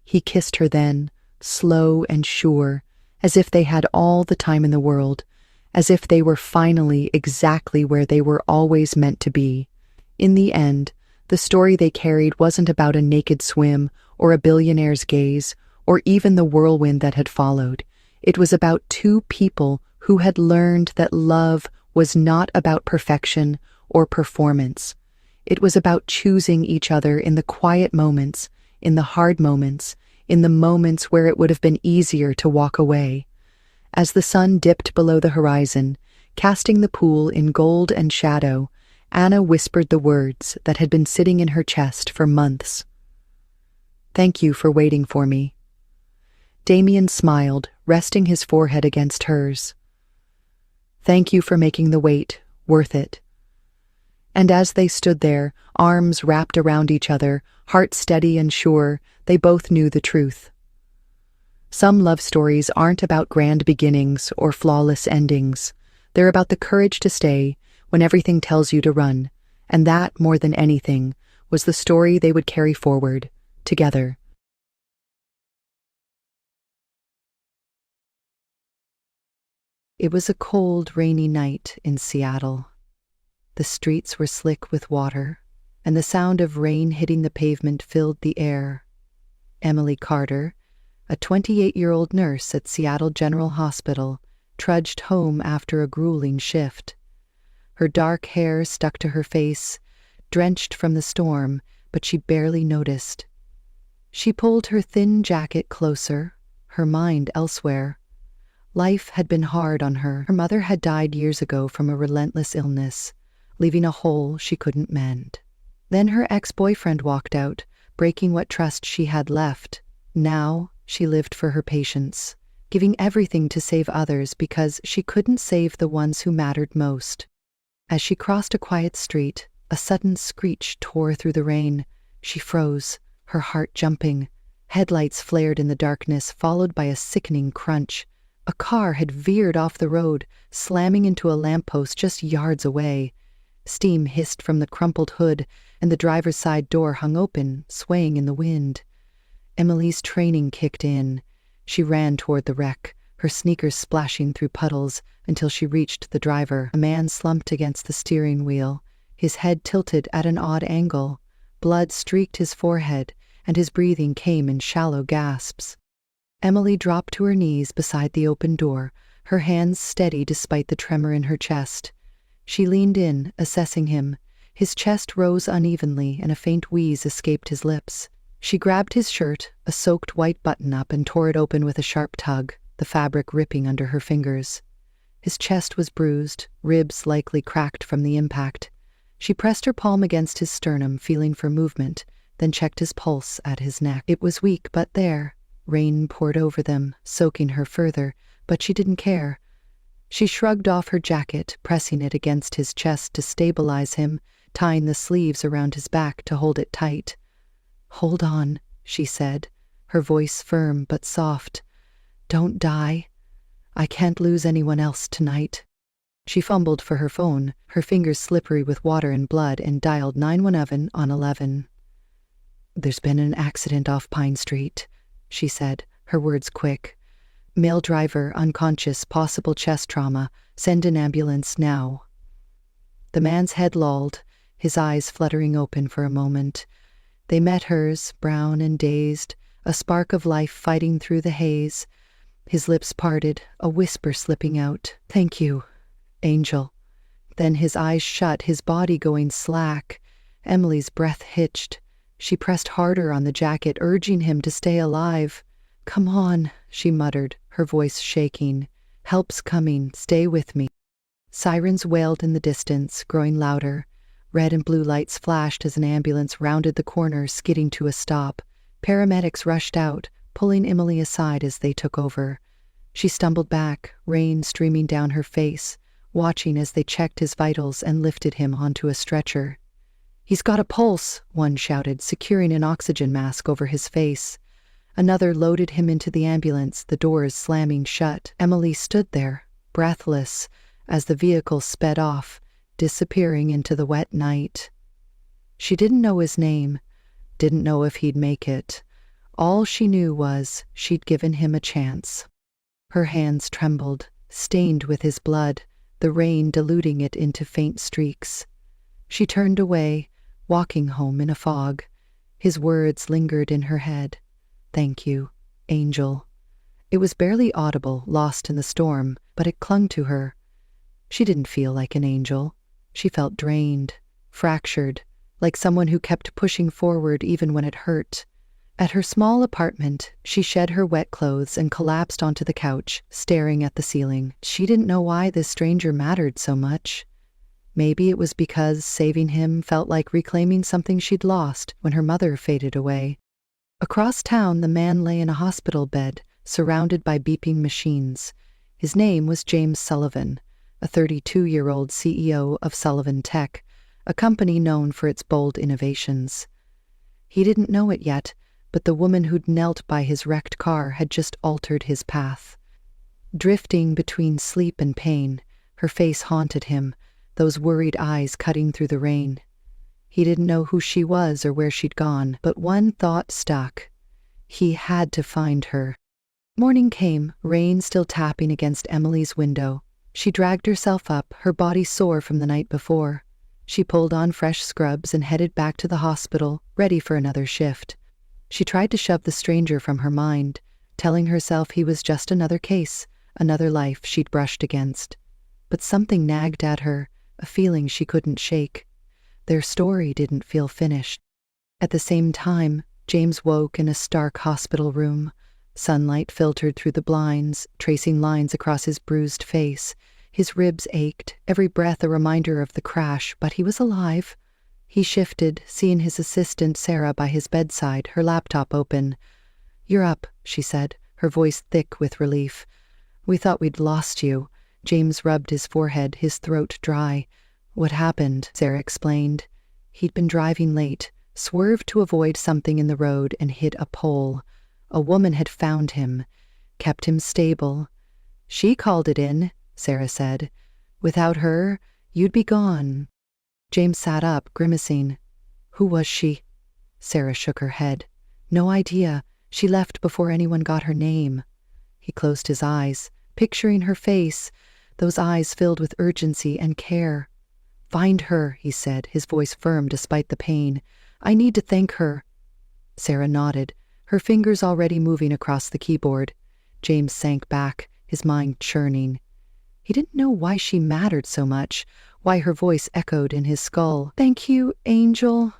He kissed her then, slow and sure, as if they had all the time in the world, as if they were finally exactly where they were always meant to be. In the end, the story they carried wasn't about a naked swim or a billionaire's gaze or even the whirlwind that had followed. It was about two people who had learned that love was not about perfection or performance. It was about choosing each other in the quiet moments, in the hard moments, in the moments where it would have been easier to walk away. As the sun dipped below the horizon, casting the pool in gold and shadow, Anna whispered the words that had been sitting in her chest for months. "Thank you for waiting for me." Damien smiled, resting his forehead against hers. "Thank you for making the wait worth it." And as they stood there, arms wrapped around each other, hearts steady and sure, they both knew the truth. Some love stories aren't about grand beginnings or flawless endings. They're about the courage to stay when everything tells you to run, and that, more than anything, was the story they would carry forward, together. It was a cold, rainy night in Seattle. The streets were slick with water, and the sound of rain hitting the pavement filled the air. Emily Carter, a 28-year-old nurse at Seattle General Hospital, trudged home after a grueling shift. Her dark hair stuck to her face, drenched from the storm, but she barely noticed. She pulled her thin jacket closer, her mind elsewhere. Life had been hard on her. Her mother had died years ago from a relentless illness, leaving a hole she couldn't mend. Then her ex-boyfriend walked out, breaking what trust she had left. Now she lived for her patients, giving everything to save others because she couldn't save the ones who mattered most. As she crossed a quiet street, a sudden screech tore through the rain. She froze, her heart jumping. Headlights flared in the darkness, followed by a sickening crunch. A car had veered off the road, slamming into a lamppost just yards away. Steam hissed from the crumpled hood, and the driver's side door hung open, swaying in the wind. Emily's training kicked in. She ran toward the wreck, her sneakers splashing through puddles, until she reached the driver. A man slumped against the steering wheel, his head tilted at an odd angle. Blood streaked his forehead, and his breathing came in shallow gasps. Emily dropped to her knees beside the open door, her hands steady despite the tremor in her chest. She leaned in, assessing him. His chest rose unevenly, and a faint wheeze escaped his lips. She grabbed his shirt, a soaked white button-up, and tore it open with a sharp tug, the fabric ripping under her fingers. His chest was bruised, ribs likely cracked from the impact. She pressed her palm against his sternum, feeling for movement, then checked his pulse at his neck. It was weak, but there. Rain poured over them, soaking her further, but she didn't care. She shrugged off her jacket, pressing it against his chest to stabilize him, tying the sleeves around his back to hold it tight. "Hold on," she said, her voice firm but soft. "Don't die. I can't lose anyone else tonight." She fumbled for her phone, her fingers slippery with water and blood, and dialed 911 on 11. "There's been an accident off Pine Street," she said, her words quick. "Male driver, unconscious, possible chest trauma. Send an ambulance now." The man's head lolled, his eyes fluttering open for a moment. They met hers, brown and dazed, a spark of life fighting through the haze. His lips parted, a whisper slipping out. "Thank you, Angel." Then his eyes shut, his body going slack. Emily's breath hitched. She pressed harder on the jacket, urging him to stay alive. "Come on," she muttered, her voice shaking. "Help's coming. Stay with me." Sirens wailed in the distance, growing louder. Red and blue lights flashed as an ambulance rounded the corner, skidding to a stop. Paramedics rushed out, pulling Emily aside as they took over. She stumbled back, rain streaming down her face, watching as they checked his vitals and lifted him onto a stretcher. "He's got a pulse," one shouted, securing an oxygen mask over his face. Another loaded him into the ambulance, the doors slamming shut. Emily stood there, breathless, as the vehicle sped off, disappearing into the wet night. She didn't know his name, didn't know if he'd make it. All she knew was she'd given him a chance. Her hands trembled, stained with his blood, the rain diluting it into faint streaks. She turned away, walking home in a fog. His words lingered in her head. "Thank you, Angel." It was barely audible, lost in the storm, but it clung to her. She didn't feel like an angel. She felt drained, fractured, like someone who kept pushing forward even when it hurt. At her small apartment, she shed her wet clothes and collapsed onto the couch, staring at the ceiling. She didn't know why this stranger mattered so much. Maybe it was because saving him felt like reclaiming something she'd lost when her mother faded away. Across town, the man lay in a hospital bed, surrounded by beeping machines. His name was James Sullivan, a 32-year-old CEO of Sullivan Tech, a company known for its bold innovations. He didn't know it yet, but the woman who'd knelt by his wrecked car had just altered his path. Drifting between sleep and pain, her face haunted him, those worried eyes cutting through the rain. He didn't know who she was or where she'd gone, but one thought stuck. He had to find her. Morning came, rain still tapping against Emily's window. She dragged herself up, her body sore from the night before. She pulled on fresh scrubs and headed back to the hospital, ready for another shift. She tried to shove the stranger from her mind, telling herself he was just another case, another life she'd brushed against. But something nagged at her, a feeling she couldn't shake. Their story didn't feel finished. At the same time, James woke in a stark hospital room. Sunlight filtered through the blinds, tracing lines across his bruised face. His ribs ached, every breath a reminder of the crash, but he was alive. He shifted, seeing his assistant Sarah by his bedside, her laptop open. "You're up," she said, her voice thick with relief. "We thought we'd lost you." James rubbed his forehead, his throat dry. "What happened?" Sarah explained. He'd been driving late, swerved to avoid something in the road, and hit a pole. A woman had found him, kept him stable. "She called it in," Sarah said. "Without her, you'd be gone." James sat up, grimacing. "Who was she?" Sarah shook her head. "No idea. She left before anyone got her name." He closed his eyes, picturing her face, those eyes filled with urgency and care. "Find her," he said, his voice firm despite the pain. "I need to thank her." Sarah nodded, her fingers already moving across the keyboard. James sank back, his mind churning. He didn't know why she mattered so much, why her voice echoed in his skull. "Thank you, Angel."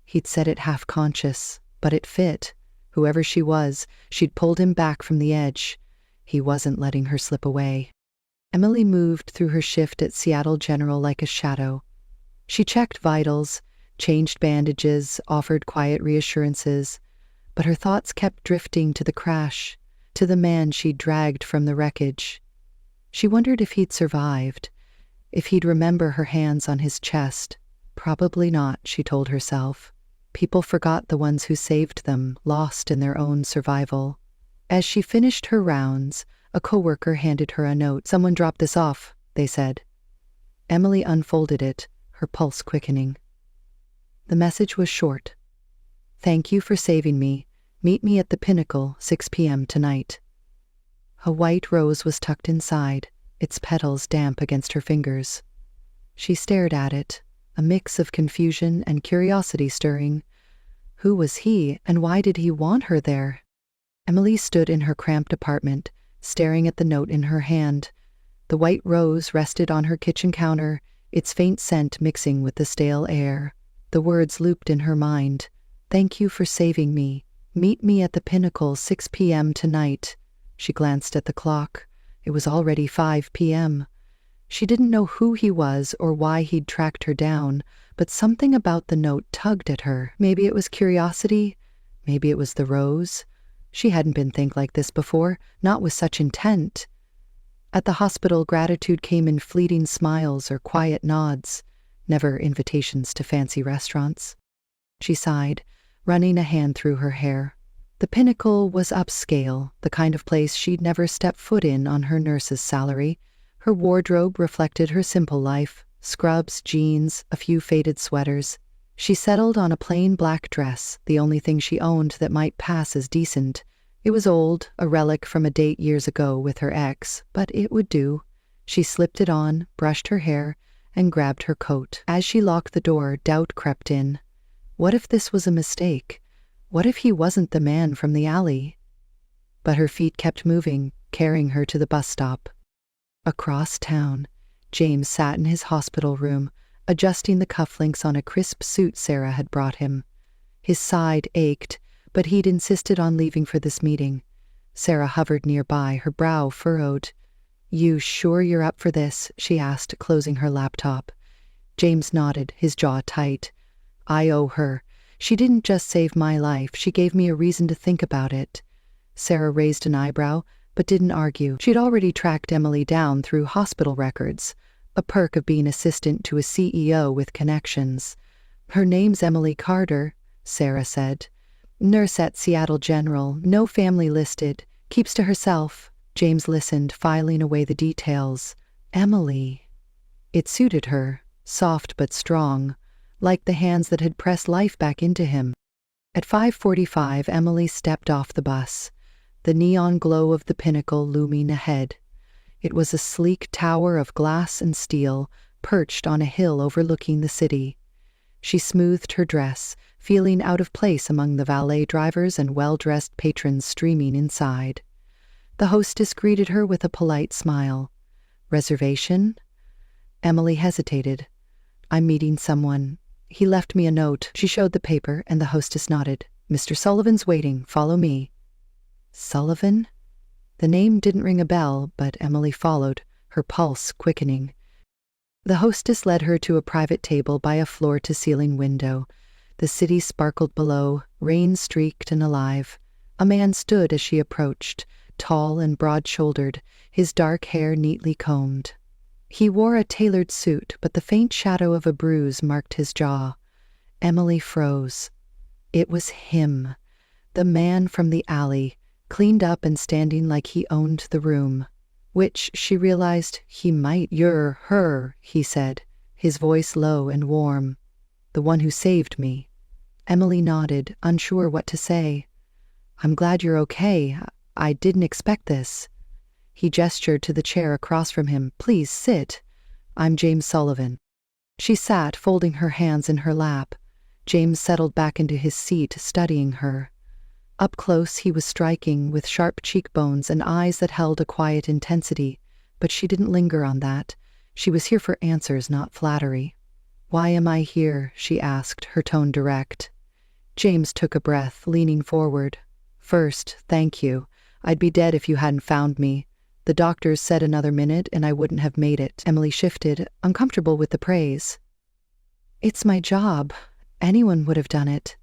He'd said it half-conscious, but it fit. Whoever she was, she'd pulled him back from the edge. He wasn't letting her slip away. Emily moved through her shift at Seattle General like a shadow. She checked vitals, changed bandages, offered quiet reassurances, but her thoughts kept drifting to the crash, to the man she'd dragged from the wreckage. She wondered if he'd survived, if he'd remember her hands on his chest. Probably not, she told herself. People forgot the ones who saved them, lost in their own survival. As she finished her rounds, a coworker handed her a note. "Someone dropped this off," they said. Emily unfolded it, her pulse quickening. The message was short. "Thank you for saving me. Meet me at the Pinnacle, 6 p.m. tonight." A white rose was tucked inside, its petals damp against her fingers. She stared at it, a mix of confusion and curiosity stirring. Who was he, and why did he want her there? Emily stood in her cramped apartment, staring at the note in her hand. The white rose rested on her kitchen counter, its faint scent mixing with the stale air. The words looped in her mind. "Thank you for saving me. Meet me at the Pinnacle, 6 p.m. tonight." She glanced at the clock. It was already 5 p.m. She didn't know who he was or why he'd tracked her down, but something about the note tugged at her. Maybe it was curiosity. Maybe it was the rose. She hadn't been think like this before, not with such intent. At the hospital, gratitude came in fleeting smiles or quiet nods, never invitations to fancy restaurants. She sighed, running a hand through her hair. The Pinnacle was upscale, the kind of place she'd never stepped foot in on her nurse's salary. Her wardrobe reflected her simple life, scrubs, jeans, a few faded sweaters. She settled on a plain black dress, the only thing she owned that might pass as decent. It was old, a relic from a date years ago with her ex, but it would do. She slipped it on, brushed her hair, and grabbed her coat. As she locked the door, doubt crept in. What if this was a mistake? What if he wasn't the man from the alley? But her feet kept moving, carrying her to the bus stop. Across town, James sat in his hospital room, adjusting the cufflinks on a crisp suit Sarah had brought him. His side ached, but he'd insisted on leaving for this meeting. Sarah hovered nearby, her brow furrowed. "You sure you're up for this?" she asked, closing her laptop. James nodded, his jaw tight. I owe her. She didn't just save my life, she gave me a reason to think about it. Sarah raised an eyebrow, but didn't argue. She'd already tracked Emily down through hospital records, a perk of being assistant to a CEO with connections. Her name's Emily Carter, Sarah said. Nurse at Seattle General, no family listed, keeps to herself. James listened, filing away the details. Emily. It suited her, soft but strong, like the hands that had pressed life back into him. At 5:45, Emily stepped off the bus, the neon glow of the Pinnacle looming ahead. It was a sleek tower of glass and steel, perched on a hill overlooking the city. She smoothed her dress, feeling out of place among the valet drivers and well-dressed patrons streaming inside. The hostess greeted her with a polite smile. Reservation? Emily hesitated. I'm meeting someone. He left me a note. She showed the paper, and the hostess nodded. Mr. Sullivan's waiting. Follow me. Sullivan? The name didn't ring a bell, but Emily followed, her pulse quickening. The hostess led her to a private table by a floor-to-ceiling window. The city sparkled below, rain-streaked and alive. A man stood as she approached, tall and broad-shouldered, his dark hair neatly combed. He wore a tailored suit, but the faint shadow of a bruise marked his jaw. Emily froze. It was him, the man from the alley, cleaned up and standing like he owned the room. Which, she realized, he might. You're her, he said, his voice low and warm. The one who saved me. Emily nodded, unsure what to say. I'm glad you're okay. I didn't expect this. He gestured to the chair across from him. Please sit. I'm James Sullivan. She sat, folding her hands in her lap. James settled back into his seat, studying her. Up close he was striking, with sharp cheekbones and eyes that held a quiet intensity, but she didn't linger on that. She was here for answers, not flattery. Why am I here? She asked, her tone direct. James took a breath, leaning forward. First, thank you. I'd be dead if you hadn't found me. The doctors said another minute and I wouldn't have made it. Emily shifted, uncomfortable with the praise. It's my job. Anyone would have done it.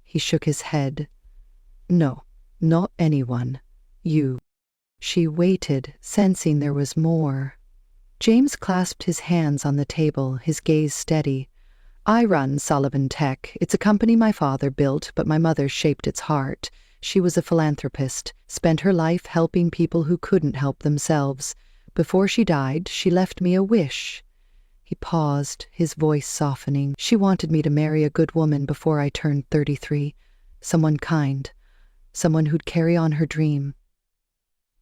He shook his head. No, not anyone. You. She waited, sensing there was more. James clasped his hands on the table, his gaze steady. I run Sullivan Tech. It's a company my father built, but my mother shaped its heart. She was a philanthropist, spent her life helping people who couldn't help themselves. Before she died, she left me a wish. He paused, his voice softening. She wanted me to marry a good woman before I turned 33. Someone kind. Someone who'd carry on her dream.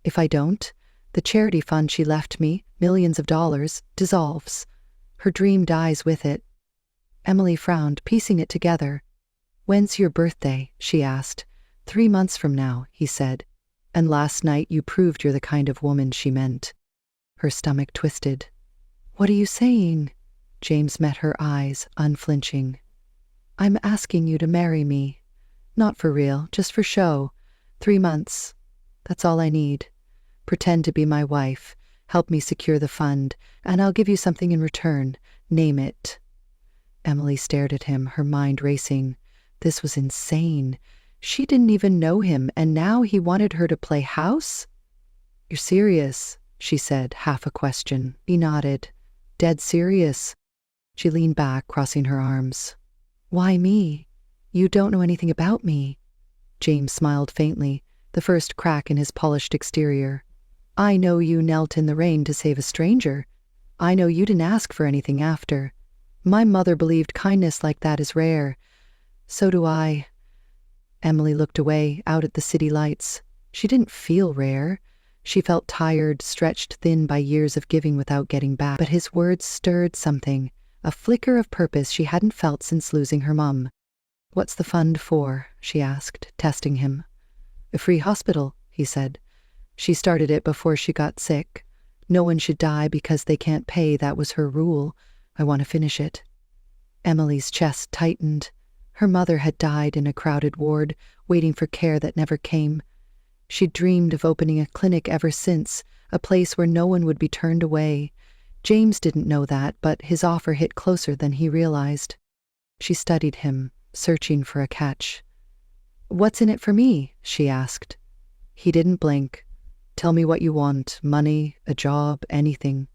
If I don't, the charity fund she left me, millions of dollars, dissolves. Her dream dies with it. Emily frowned, piecing it together. When's your birthday? She asked. 3 months from now, he said. And last night you proved you're the kind of woman she meant. Her stomach twisted. What are you saying? James met her eyes, unflinching. I'm asking you to marry me. Not for real, just for show. 3 months. That's all I need. Pretend to be my wife. Help me secure the fund, and I'll give you something in return. Name it. Emily stared at him, her mind racing. This was insane. She didn't even know him, and now he wanted her to play house? You're serious, she said, half a question. He nodded. Dead serious. She leaned back, crossing her arms. Why me? You don't know anything about me. James smiled faintly, the first crack in his polished exterior. I know you knelt in the rain to save a stranger. I know you didn't ask for anything after. My mother believed kindness like that is rare. So do I. Emily looked away, out at the city lights. She didn't feel rare. She felt tired, stretched thin by years of giving without getting back. But his words stirred something, a flicker of purpose she hadn't felt since losing her mum. What's the fund for? She asked, testing him. A free hospital, he said. She started it before she got sick. No one should die because they can't pay, that was her rule. I want to finish it. Emily's chest tightened. Her mother had died in a crowded ward, waiting for care that never came. She'd dreamed of opening a clinic ever since, a place where no one would be turned away. James didn't know that, but his offer hit closer than he realized. She studied him, searching for a catch. "What's in it for me?" she asked. He didn't blink. "Tell me what you want, money, a job, anything."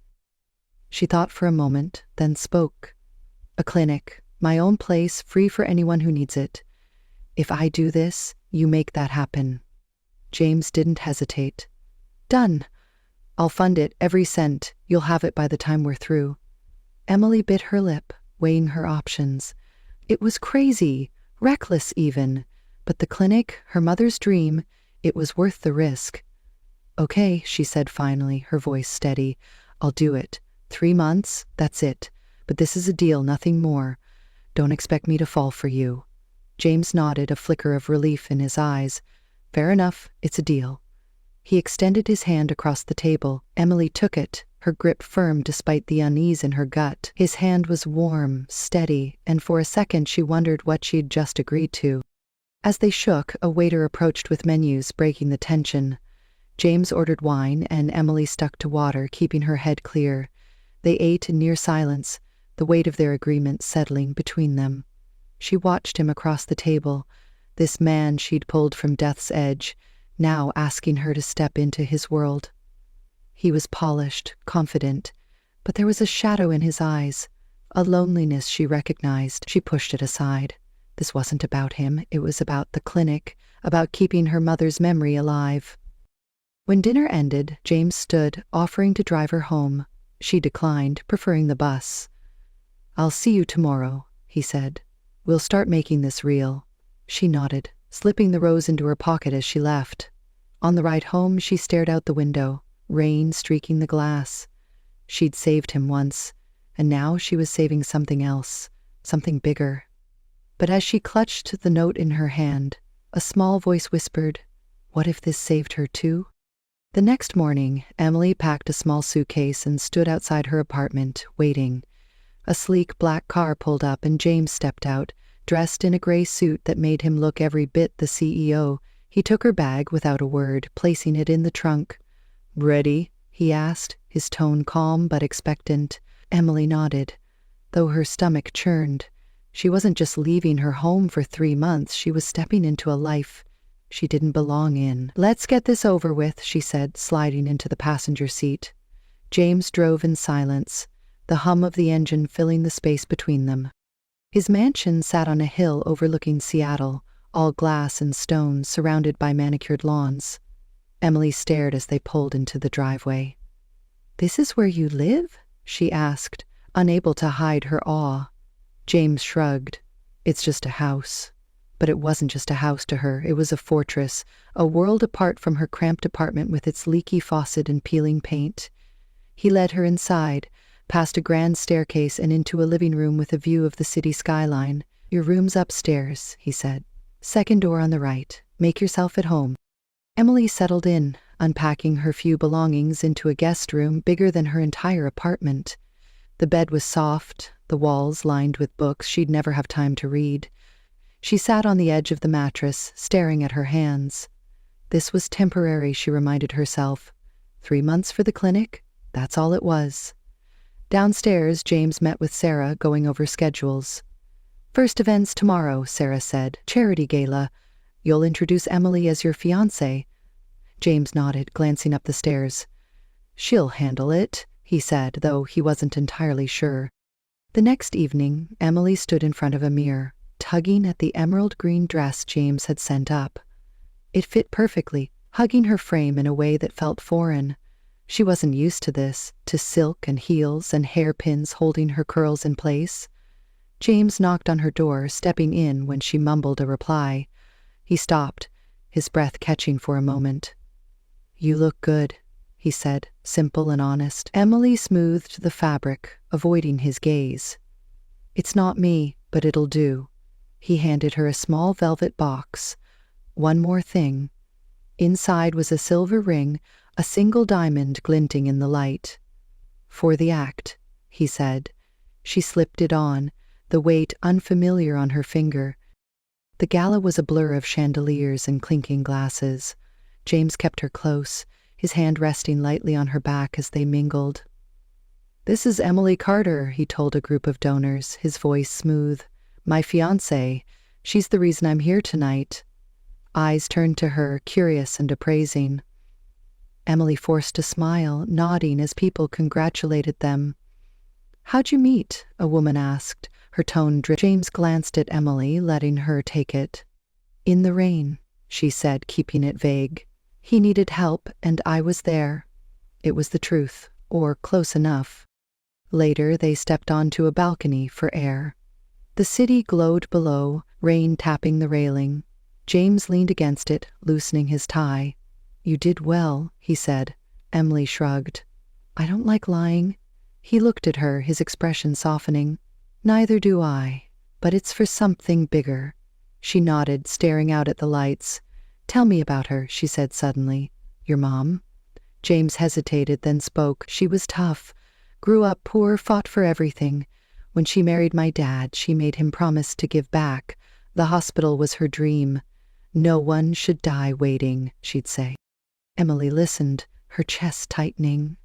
She thought for a moment, then spoke. "A clinic, my own place, free for anyone who needs it. If I do this, you make that happen." James didn't hesitate. "Done. I'll fund it, every cent. You'll have it by the time we're through." Emily bit her lip, weighing her options. It was crazy, reckless even, but the clinic, her mother's dream, it was worth the risk. "Okay," she said finally, her voice steady. "I'll do it. 3 months, that's it. But this is a deal, nothing more. Don't expect me to fall for you." James nodded, a flicker of relief in his eyes. "Fair enough, it's a deal." He extended his hand across the table. Emily took it, her grip firm despite the unease in her gut. His hand was warm, steady, and for a second she wondered what she'd just agreed to. As they shook, a waiter approached with menus, breaking the tension. James ordered wine, and Emily stuck to water, keeping her head clear. They ate in near silence, the weight of their agreement settling between them. She watched him across the table, this man she'd pulled from death's edge, now asking her to step into his world. He was polished, confident, but there was a shadow in his eyes, a loneliness she recognized. She pushed it aside. This wasn't about him, it was about the clinic, about keeping her mother's memory alive. When dinner ended, James stood, offering to drive her home. She declined, preferring the bus. "I'll see you tomorrow," he said. "We'll start making this real." She nodded, slipping the rose into her pocket as she left. On the ride home, she stared out the window, rain streaking the glass. She'd saved him once, and now she was saving something else, something bigger. But as she clutched the note in her hand, a small voice whispered, "What if this saved her too?" The next morning, Emily packed a small suitcase and stood outside her apartment, waiting. A sleek black car pulled up and James stepped out, dressed in a gray suit that made him look every bit the CEO. He took her bag without a word, placing it in the trunk. "Ready?" he asked, his tone calm but expectant. Emily nodded, though her stomach churned. She wasn't just leaving her home for 3 months, she was stepping into a life she didn't belong in. "Let's get this over with," she said, sliding into the passenger seat. James drove in silence, the hum of the engine filling the space between them. His mansion sat on a hill overlooking Seattle, all glass and stone, surrounded by manicured lawns. Emily stared as they pulled into the driveway. "This is where you live?" she asked, unable to hide her awe. James shrugged. "It's just a house." But it wasn't just a house to her, it was a fortress, a world apart from her cramped apartment with its leaky faucet and peeling paint. He led her inside, past a grand staircase and into a living room with a view of the city skyline. "Your room's upstairs," he said. "Second door on the right. Make yourself at home." Emily settled in, unpacking her few belongings into a guest room bigger than her entire apartment. The bed was soft, the walls lined with books she'd never have time to read. She sat on the edge of the mattress, staring at her hands. This was temporary, she reminded herself. 3 months for the clinic? That's all it was. Downstairs, James met with Sarah, going over schedules. "First event's tomorrow," Sarah said. "Charity gala. You'll introduce Emily as your fiancé." James nodded, glancing up the stairs. "She'll handle it," he said, though he wasn't entirely sure. The next evening, Emily stood in front of a mirror, tugging at the emerald green dress James had sent up. It fit perfectly, hugging her frame in a way that felt foreign. She wasn't used to this, to silk and heels and hairpins holding her curls in place. James knocked on her door, stepping in when she mumbled a reply. He stopped, his breath catching for a moment. "You look good," he said, simple and honest. Emily smoothed the fabric, avoiding his gaze. "It's not me, but it'll do." He handed her a small velvet box. One more thing. Inside was a silver ring, a single diamond glinting in the light. "For the act," he said. She slipped it on, the weight unfamiliar on her finger. The gala was a blur of chandeliers and clinking glasses. James kept her close, his hand resting lightly on her back as they mingled. "This is Emily Carter," he told a group of donors, his voice smooth. "My fiancée. She's the reason I'm here tonight." Eyes turned to her, curious and appraising. Emily forced a smile, nodding as people congratulated them. "How'd you meet?" a woman asked, her tone dripping. James glanced at Emily, letting her take it. "In the rain," she said, keeping it vague. "He needed help, and I was there." It was the truth, or close enough. Later, they stepped onto a balcony for air. The city glowed below, rain tapping the railing. James leaned against it, loosening his tie. "You did well," he said. Emily shrugged. "I don't like lying." He looked at her, his expression softening. "Neither do I, but it's for something bigger." She nodded, staring out at the lights. "Tell me about her," she said suddenly. "Your mom?" James hesitated, then spoke. "She was tough. Grew up poor, fought for everything. When she married my dad, she made him promise to give back. The hospital was her dream. No one should die waiting," she'd say. Emily listened, her chest tightening.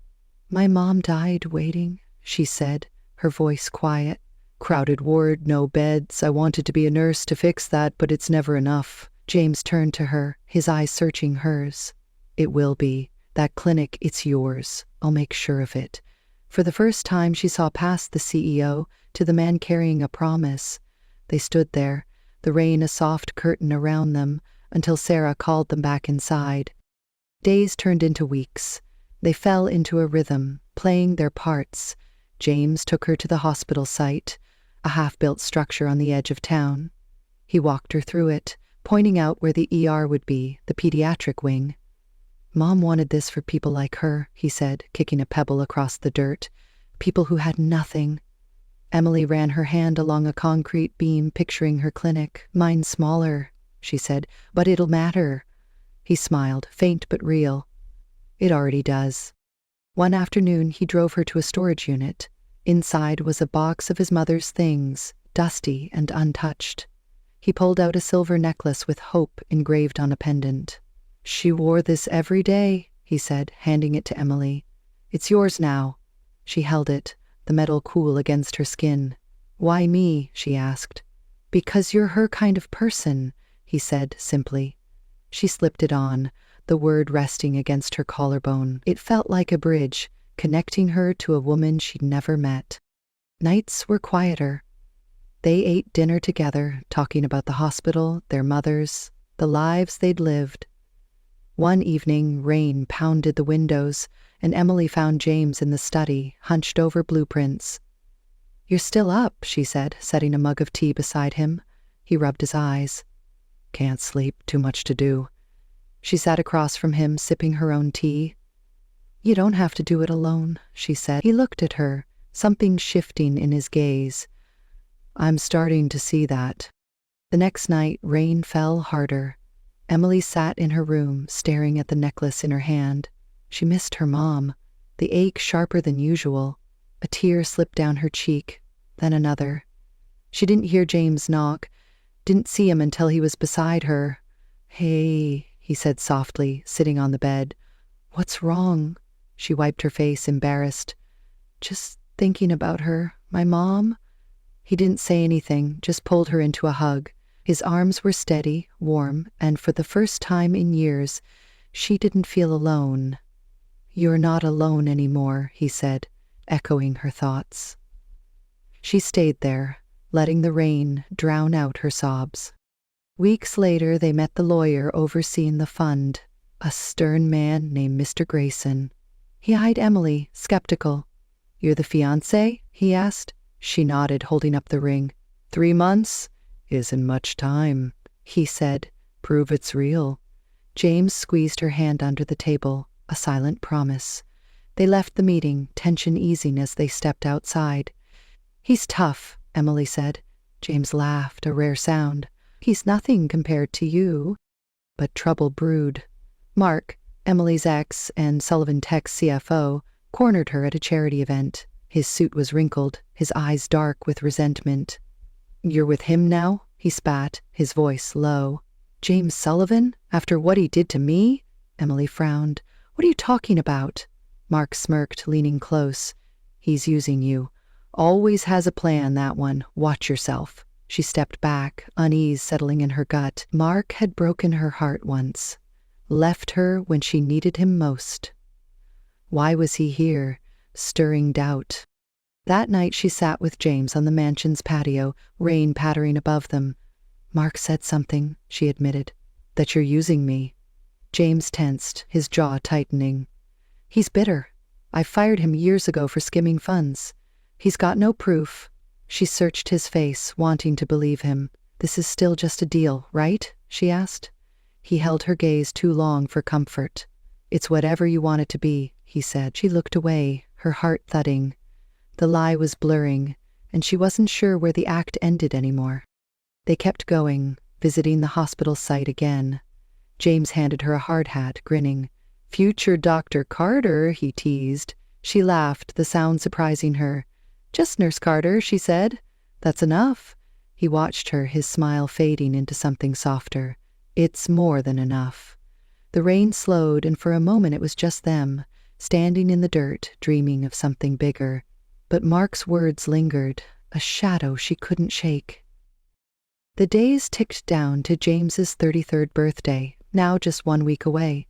"My mom died waiting," she said, her voice quiet. "Crowded ward, no beds. I wanted to be a nurse to fix that, but it's never enough." James turned to her, his eyes searching hers. "It will be. That clinic, it's yours. I'll make sure of it." For the first time, she saw past the CEO to the man carrying a promise. They stood there, the rain a soft curtain around them, until Sarah called them back inside. Days turned into weeks. They fell into a rhythm, playing their parts. James took her to the hospital site, a half-built structure on the edge of town. He walked her through it, pointing out where the ER would be, the pediatric wing. "Mom wanted this for people like her," he said, kicking a pebble across the dirt. "People who had nothing." Emily ran her hand along a concrete beam, picturing her clinic. "Mine's smaller," she said, "but it'll matter." He smiled, faint but real. "It already does." One afternoon, he drove her to a storage unit. Inside was a box of his mother's things, dusty and untouched. He pulled out a silver necklace with hope engraved on a pendant. "She wore this every day," he said, handing it to Emily. "It's yours now." She held it, the metal cool against her skin. "Why me?" she asked. "Because you're her kind of person," he said simply. She slipped it on, the word resting against her collarbone. It felt like a bridge, connecting her to a woman she'd never met. Nights were quieter. They ate dinner together, talking about the hospital, their mothers, the lives they'd lived. One evening, rain pounded the windows, and Emily found James in the study, hunched over blueprints. "You're still up," she said, setting a mug of tea beside him. He rubbed his eyes. "Can't sleep, too much to do." She sat across from him, sipping her own tea. "You don't have to do it alone," she said. He looked at her, something shifting in his gaze. "I'm starting to see that." The next night, rain fell harder. Emily sat in her room, staring at the necklace in her hand. She missed her mom, the ache sharper than usual. A tear slipped down her cheek, then another. She didn't hear James knock, didn't see him until he was beside her. "Hey," he said softly, sitting on the bed. "What's wrong?" She wiped her face, embarrassed. "Just thinking about her, my mom." He didn't say anything, just pulled her into a hug. His arms were steady, warm, and for the first time in years, she didn't feel alone. "You're not alone anymore," he said, echoing her thoughts. She stayed there, letting the rain drown out her sobs. Weeks later, they met the lawyer overseeing the fund, a stern man named Mr. Grayson. He eyed Emily, skeptical. "You're the fiancé?" he asked. She nodded, holding up the ring. 3 months? Isn't much time," he said. "Prove it's real." James squeezed her hand under the table, a silent promise. They left the meeting, tension easing as they stepped outside. "He's tough," Emily said. James laughed, a rare sound. "He's nothing compared to you." But trouble brewed. Mark, Emily's ex and Sullivan Tech's CFO, cornered her at a charity event. His suit was wrinkled, his eyes dark with resentment. "You're with him now?" he spat, his voice low. "James Sullivan? After what he did to me?" Emily frowned. "What are you talking about?" Mark smirked, leaning close. He's using you. Always has a plan, that one. Watch yourself. She stepped back, unease settling in her gut. Mark had broken her heart once. Left her when she needed him most. Why was he here, stirring doubt? That night she sat with James on the mansion's patio, rain pattering above them. Mark said something, she admitted. That you're using me. James tensed, his jaw tightening. He's bitter. I fired him years ago for skimming funds. He's got no proof. She searched his face, wanting to believe him. This is still just a deal, right? She asked. He held her gaze too long for comfort. It's whatever you want it to be, he said. She looked away, her heart thudding. The lie was blurring, and she wasn't sure where the act ended anymore. They kept going, visiting the hospital site again. James handed her a hard hat, grinning. Future Dr. Carter, he teased. She laughed, the sound surprising her. Just Nurse Carter, she said. That's enough. He watched her, his smile fading into something softer. It's more than enough. The rain slowed, and for a moment it was just them, standing in the dirt, dreaming of something bigger. But Mark's words lingered, a shadow she couldn't shake. The days ticked down to James's 33rd birthday, now just 1 week away.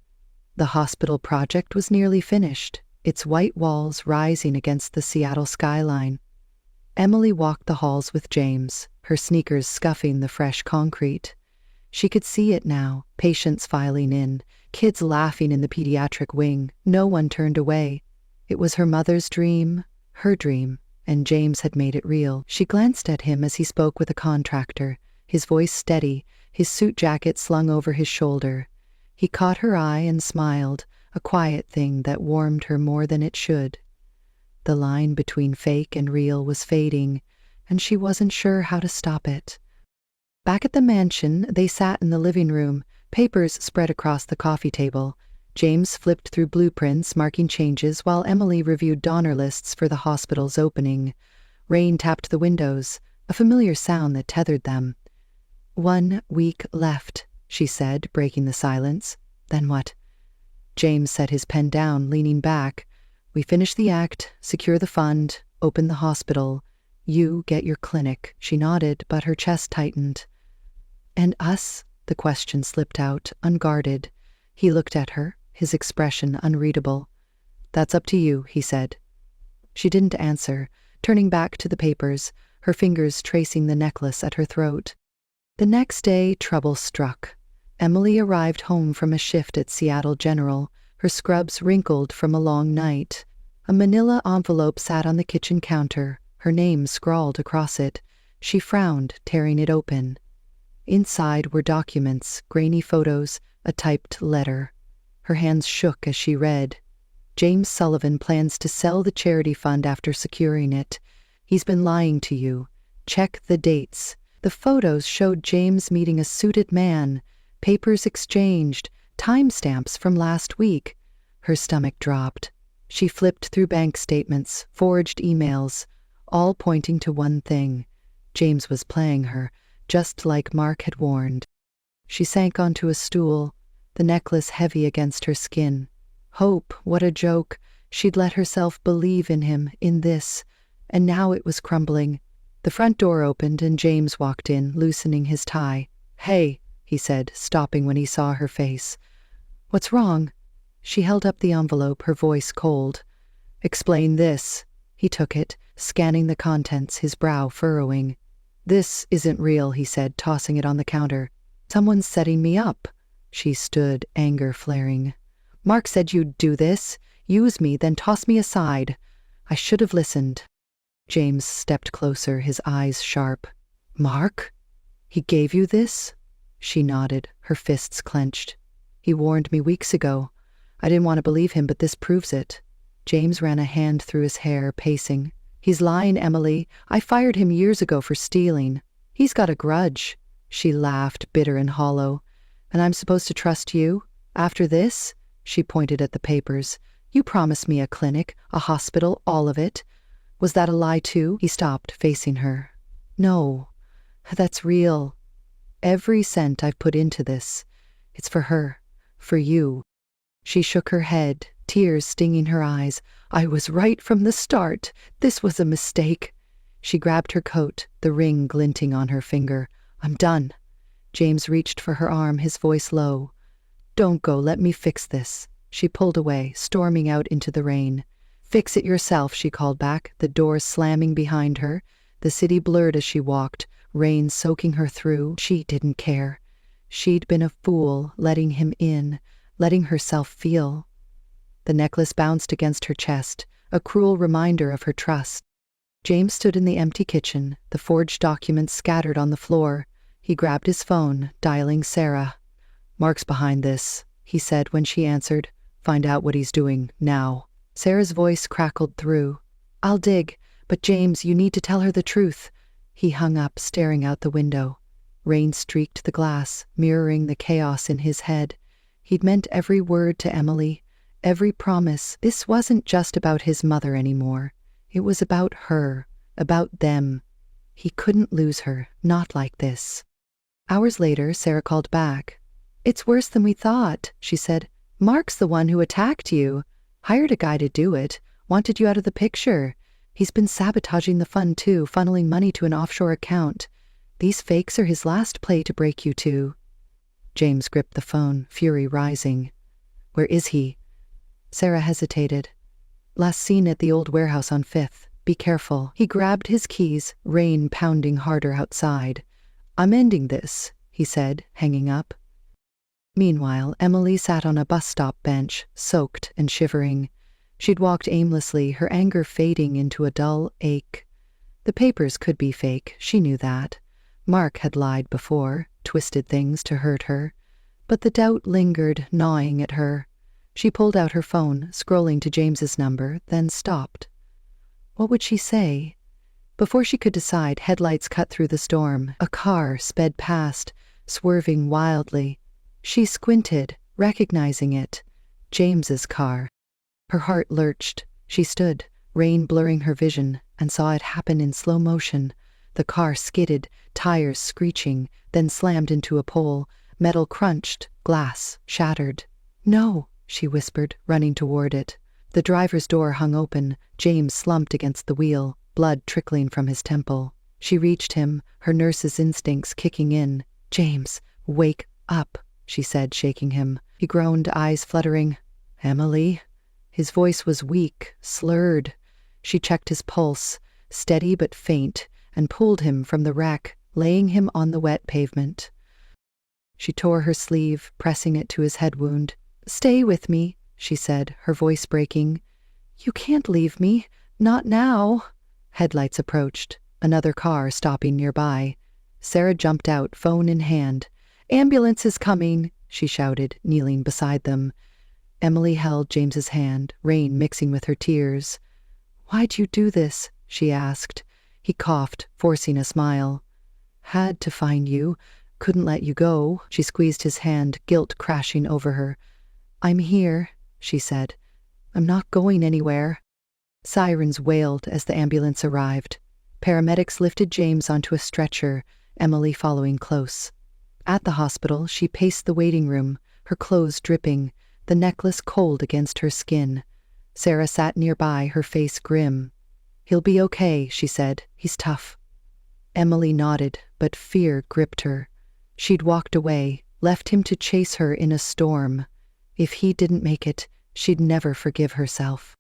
The hospital project was nearly finished, its white walls rising against the Seattle skyline. Emily walked the halls with James, her sneakers scuffing the fresh concrete. She could see it now, patients filing in, kids laughing in the pediatric wing. No one turned away. It was her mother's dream, her dream, and James had made it real. She glanced at him as he spoke with a contractor, his voice steady, his suit jacket slung over his shoulder. He caught her eye and smiled, a quiet thing that warmed her more than it should. The line between fake and real was fading, and she wasn't sure how to stop it. Back at the mansion, they sat in the living room, papers spread across the coffee table. James flipped through blueprints, marking changes, while Emily reviewed donor lists for the hospital's opening. Rain tapped the windows, a familiar sound that tethered them. 1 week left, she said, breaking the silence. Then what? James set his pen down, leaning back. We finish the act, secure the fund, open the hospital. You get your clinic. She nodded, but her chest tightened. And us? The question slipped out, unguarded. He looked at her, his expression unreadable. That's up to you, he said. She didn't answer, turning back to the papers, her fingers tracing the necklace at her throat. The next day, trouble struck. Emily arrived home from a shift at Seattle General, her scrubs wrinkled from a long night. A manila envelope sat on the kitchen counter, her name scrawled across it. She frowned, tearing it open. Inside were documents, grainy photos, a typed letter. Her hands shook as she read. James Sullivan plans to sell the charity fund after securing it. He's been lying to you. Check the dates. The photos showed James meeting a suited man, papers exchanged, timestamps from last week. Her stomach dropped. She flipped through bank statements, forged emails, all pointing to one thing. James was playing her, just like Mark had warned. She sank onto a stool, the necklace heavy against her skin. Hope, what a joke. She'd let herself believe in him, in this, and now it was crumbling. The front door opened and James walked in, loosening his tie. Hey, he said, stopping when he saw her face. What's wrong? She held up the envelope, her voice cold. Explain this. He took it, scanning the contents, his brow furrowing. This isn't real, he said, tossing it on the counter. Someone's setting me up. She stood, anger flaring. Mark said you'd do this, use me, then toss me aside. I should have listened. James stepped closer, his eyes sharp. Mark? He gave you this? She nodded, her fists clenched. He warned me weeks ago. I didn't want to believe him, but this proves it. James ran a hand through his hair, pacing. He's lying, Emily. I fired him years ago for stealing. He's got a grudge. She laughed, bitter and hollow. And I'm supposed to trust you? After this? She pointed at the papers. You promised me a clinic, a hospital, all of it. Was that a lie too? He stopped, facing her. No, that's real. Every cent I've put into this. It's for her, for you. She shook her head, tears stinging her eyes. "I was right from the start. This was a mistake." She grabbed her coat, the ring glinting on her finger. "I'm done." James reached for her arm, his voice low. "Don't go, let me fix this." She pulled away, storming out into the rain. "Fix it yourself," she called back, the door slamming behind her. The city blurred as she walked, rain soaking her through. She didn't care. She'd been a fool, letting him in, letting herself feel. The necklace bounced against her chest, a cruel reminder of her trust. James stood in the empty kitchen, the forged documents scattered on the floor. He grabbed his phone, dialing Sarah. "Mark's behind this," he said when she answered. "Find out what he's doing, now." Sarah's voice crackled through. "I'll dig, but James, you need to tell her the truth." He hung up, staring out the window. Rain streaked the glass, mirroring the chaos in his head. He'd meant every word to Emily, every promise. This wasn't just about his mother anymore. It was about her, about them. He couldn't lose her, not like this. Hours later, Sarah called back. "It's worse than we thought," she said. "Mark's the one who attacked you. Hired a guy to do it, wanted you out of the picture. He's been sabotaging the fund too, funneling money to an offshore account. These fakes are his last play to break you two." James gripped the phone, fury rising. "Where is he?" Sarah hesitated. "Last seen at the old warehouse on 5th. Be careful." He grabbed his keys, rain pounding harder outside. "I'm ending this," he said, hanging up. Meanwhile, Emily sat on a bus stop bench, soaked and shivering. She'd walked aimlessly, her anger fading into a dull ache. The papers could be fake, she knew that. Mark had lied before, twisted things to hurt her. But the doubt lingered, gnawing at her. She pulled out her phone, scrolling to James's number, then stopped. What would she say? Before she could decide, headlights cut through the storm. A car sped past, swerving wildly. She squinted, recognizing it. James's car. Her heart lurched. She stood, rain blurring her vision, and saw it happen in slow motion. The car skidded, tires screeching, then slammed into a pole. Metal crunched, glass shattered. "No," she whispered, running toward it. The driver's door hung open. James slumped against the wheel, blood trickling from his temple. She reached him, her nurse's instincts kicking in. "James, wake up," she said, shaking him. He groaned, eyes fluttering. "Emily?" His voice was weak, slurred. She checked his pulse, steady but faint, and pulled him from the wreck, laying him on the wet pavement. She tore her sleeve, pressing it to his head wound. "Stay with me," she said, her voice breaking. "You can't leave me. Not now." Headlights approached, another car stopping nearby. Sarah jumped out, phone in hand. "Ambulance is coming," she shouted, kneeling beside them. Emily held James's hand, rain mixing with her tears. "Why'd you do this?" she asked. He coughed, forcing a smile. "Had to find you. Couldn't let you go." She squeezed his hand, guilt crashing over her. "I'm here," she said. "I'm not going anywhere." Sirens wailed as the ambulance arrived. Paramedics lifted James onto a stretcher, Emily following close. At the hospital, she paced the waiting room, her clothes dripping, the necklace cold against her skin. Sarah sat nearby, her face grim. "He'll be okay," she said. "He's tough." Emily nodded, but fear gripped her. She'd walked away, left him to chase her in a storm. If he didn't make it, she'd never forgive herself.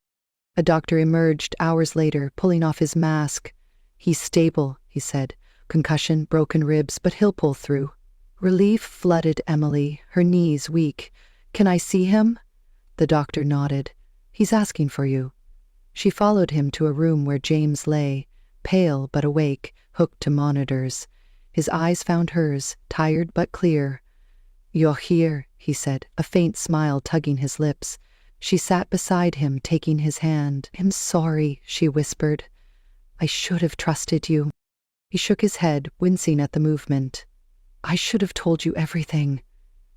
A doctor emerged hours later, pulling off his mask. "He's stable," he said. "Concussion, broken ribs, but he'll pull through." Relief flooded Emily, her knees weak. "Can I see him?" The doctor nodded. "He's asking for you." She followed him to a room where James lay, pale but awake, hooked to monitors. His eyes found hers, tired but clear. "You're here," he said, a faint smile tugging his lips. She sat beside him, taking his hand. "I'm sorry," she whispered. "I should have trusted you." He shook his head, wincing at the movement. "I should have told you everything."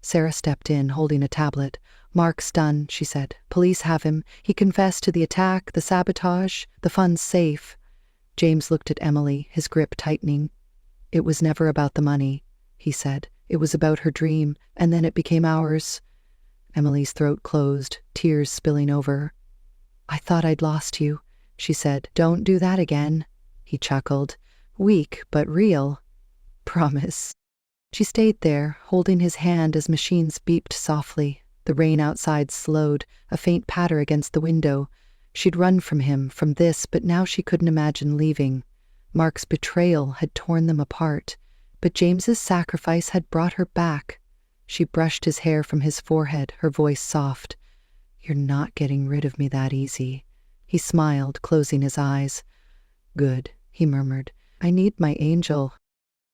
Sarah stepped in, holding a tablet. "Mark's done," she said. "Police have him. He confessed to the attack, the sabotage. The fund's safe." James looked at Emily, his grip tightening. "It was never about the money," he said. "It was about her dream, and then it became ours." Emily's throat closed, tears spilling over. "I thought I'd lost you," she said. "Don't do that again." He chuckled. "Weak, but real. Promise." She stayed there, holding his hand as machines beeped softly. The rain outside slowed, a faint patter against the window. She'd run from him, from this, but now she couldn't imagine leaving. Mark's betrayal had torn them apart, but James's sacrifice had brought her back. She brushed his hair from his forehead, her voice soft. "You're not getting rid of me that easy." He smiled, closing his eyes. "Good," he murmured. "I need my angel."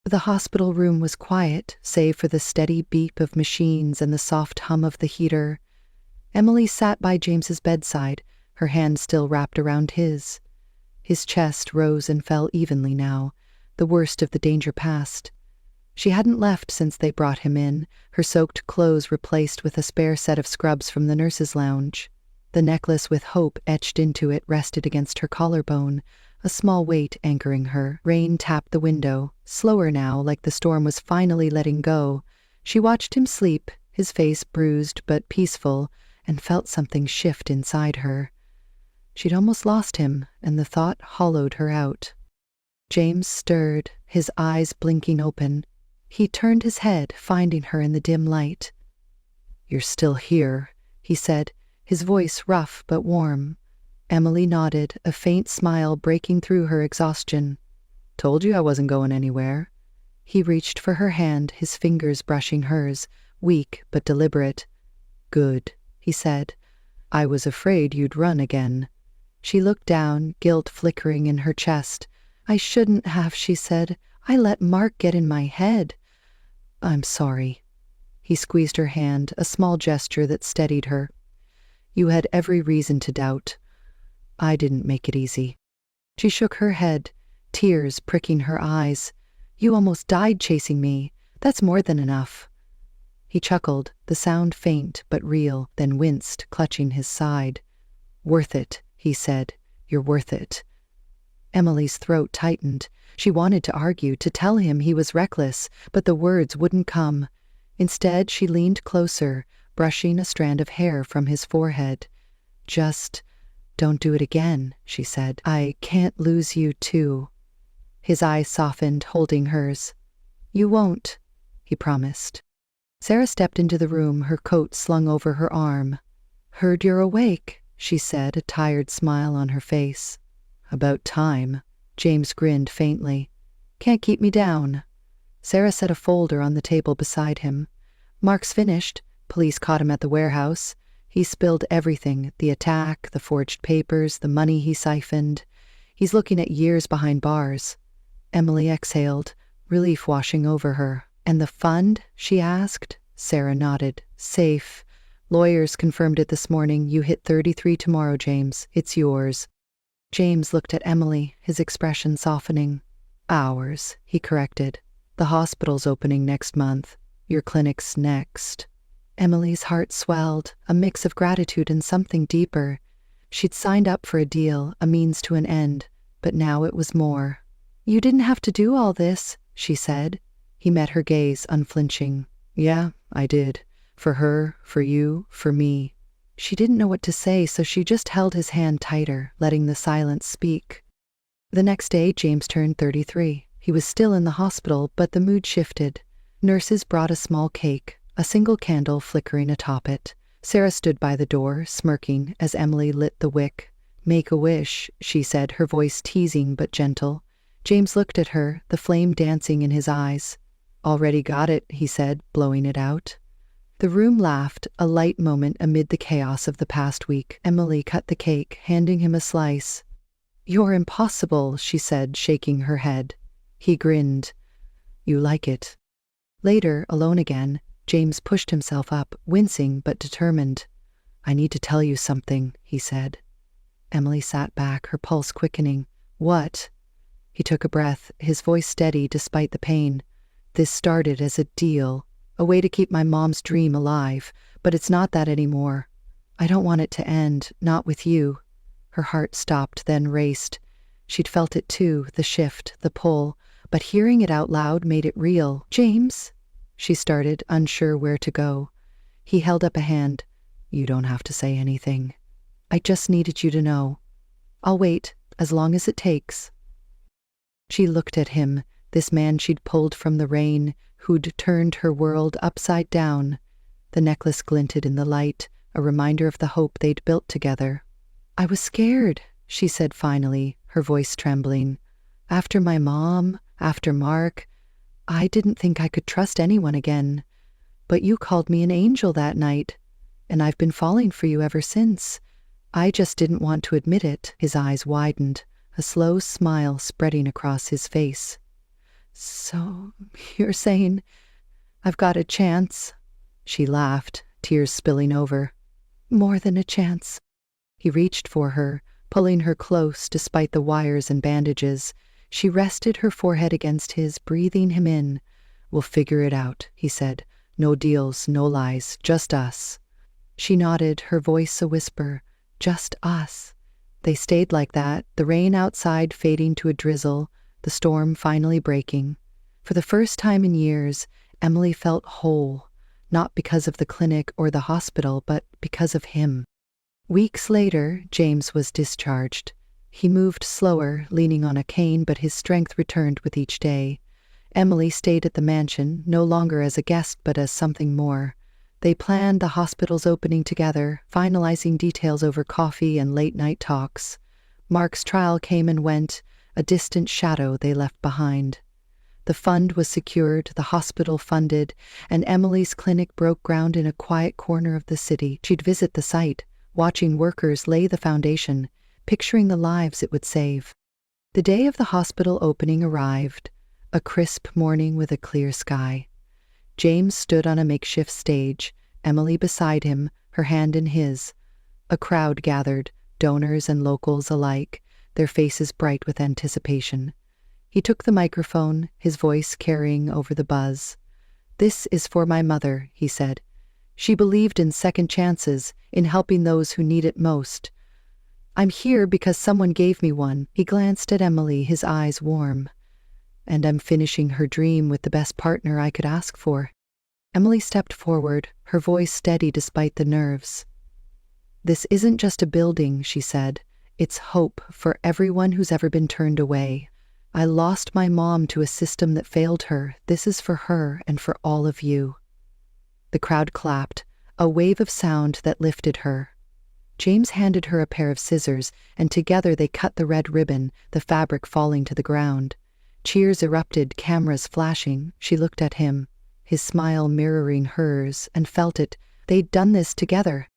The hospital room was quiet, save for the steady beep of machines and the soft hum of the heater. Emily sat by James's bedside, her hand still wrapped around his. His chest rose and fell evenly now, the worst of the danger past. She hadn't left since they brought him in, her soaked clothes replaced with a spare set of scrubs from the nurse's lounge. The necklace with hope etched into it rested against her collarbone, a small weight anchoring her. Rain tapped the window, slower now, like the storm was finally letting go. She watched him sleep, his face bruised but peaceful, and felt something shift inside her. She'd almost lost him, and the thought hollowed her out. James stirred, his eyes blinking open. He turned his head, finding her in the dim light. "You're still here," he said, his voice rough but warm. Emily nodded, a faint smile breaking through her exhaustion. "Told you I wasn't going anywhere." He reached for her hand, his fingers brushing hers, weak but deliberate. "Good," he said. "I was afraid you'd run again." She looked down, guilt flickering in her chest. "I shouldn't have," she said. "I let Mark get in my head." "I'm sorry." He squeezed her hand, a small gesture that steadied her. "You had every reason to doubt. I didn't make it easy." She shook her head, tears pricking her eyes. "You almost died chasing me. That's more than enough." He chuckled, the sound faint but real, then winced, clutching his side. "Worth it," he said. "You're worth it." Emily's throat tightened. She wanted to argue, to tell him he was reckless, but the words wouldn't come. Instead, she leaned closer, brushing a strand of hair from his forehead. "Just don't do it again," she said. "I can't lose you, too." His eyes softened, holding hers. "You won't," he promised. Sarah stepped into the room, her coat slung over her arm. "Heard you're awake," she said, a tired smile on her face. "About time." James grinned faintly. "Can't keep me down." Sarah set a folder on the table beside him. "Mark's finished. Police caught him at the warehouse. He spilled everything, the attack, the forged papers, the money he siphoned. He's looking at years behind bars." Emily exhaled, relief washing over her. "And the fund?" she asked. Sarah nodded. "Safe. Lawyers confirmed it this morning. You hit 33 tomorrow, James. It's yours." James looked at Emily, his expression softening. "Ours," he corrected. "The hospital's opening next month. Your clinic's next." Emily's heart swelled, a mix of gratitude and something deeper. She'd signed up for a deal, a means to an end, but now it was more. "You didn't have to do all this," she said. He met her gaze, unflinching. "Yeah, I did. For her, for you, for me." She didn't know what to say, so she just held his hand tighter, letting the silence speak. The next day, James turned 33. He was still in the hospital, but the mood shifted. Nurses brought a small cake, a single candle flickering atop it. Sarah stood by the door, smirking, as Emily lit the wick. "Make a wish," she said, her voice teasing but gentle. James looked at her, the flame dancing in his eyes. "Already got it," he said, blowing it out. The room laughed, a light moment amid the chaos of the past week. Emily cut the cake, handing him a slice. "You're impossible," she said, shaking her head. He grinned. "You like it." Later, alone again, James pushed himself up, wincing but determined. "I need to tell you something," he said. Emily sat back, her pulse quickening. "What?" He took a breath, his voice steady despite the pain. "This started as a deal. A way to keep my mom's dream alive, but it's not that anymore. I don't want it to end, not with you." Her heart stopped, then raced. She'd felt it too, the shift, the pull, but hearing it out loud made it real. "James?" she started, unsure where to go. He held up a hand. You don't have to say anything. I just needed you to know. I'll wait, as long as it takes. She looked at him, this man she'd pulled from the rain, who'd turned her world upside down. The necklace glinted in the light, a reminder of the hope they'd built together. I was scared, she said finally, her voice trembling. After my mom, after Mark, I didn't think I could trust anyone again. But you called me an angel that night, and I've been falling for you ever since. I just didn't want to admit it. His eyes widened, a slow smile spreading across his face. So, you're saying I've got a chance? She laughed, tears spilling over. More than a chance. He reached for her, pulling her close despite the wires and bandages. She rested her forehead against his, breathing him in. We'll figure it out, he said. No deals, no lies, just us. She nodded, her voice a whisper. Just us. They stayed like that, the rain outside fading to a drizzle, the storm finally breaking. For the first time in years, Emily felt whole, not because of the clinic or the hospital, but because of him. Weeks later, James was discharged. He moved slower, leaning on a cane, but his strength returned with each day. Emily stayed at the mansion, no longer as a guest but as something more. They planned the hospital's opening together, finalizing details over coffee and late-night talks. Mark's trial came and went, a distant shadow they left behind. The fund was secured, the hospital funded, and Emily's clinic broke ground in a quiet corner of the city. She'd visit the site, watching workers lay the foundation, picturing the lives it would save. The day of the hospital opening arrived, a crisp morning with a clear sky. James stood on a makeshift stage, Emily beside him, her hand in his. A crowd gathered, donors and locals alike, their faces bright with anticipation. He took the microphone, his voice carrying over the buzz. This is for my mother, he said. She believed in second chances, in helping those who need it most. I'm here because someone gave me one. He glanced at Emily, his eyes warm. And I'm finishing her dream with the best partner I could ask for. Emily stepped forward, her voice steady despite the nerves. This isn't just a building, she said. It's hope for everyone who's ever been turned away. I lost my mom to a system that failed her. This is for her and for all of you. The crowd clapped, a wave of sound that lifted her. James handed her a pair of scissors, and together they cut the red ribbon, the fabric falling to the ground. Cheers erupted, cameras flashing. She looked at him, his smile mirroring hers, and felt it. They'd done this together.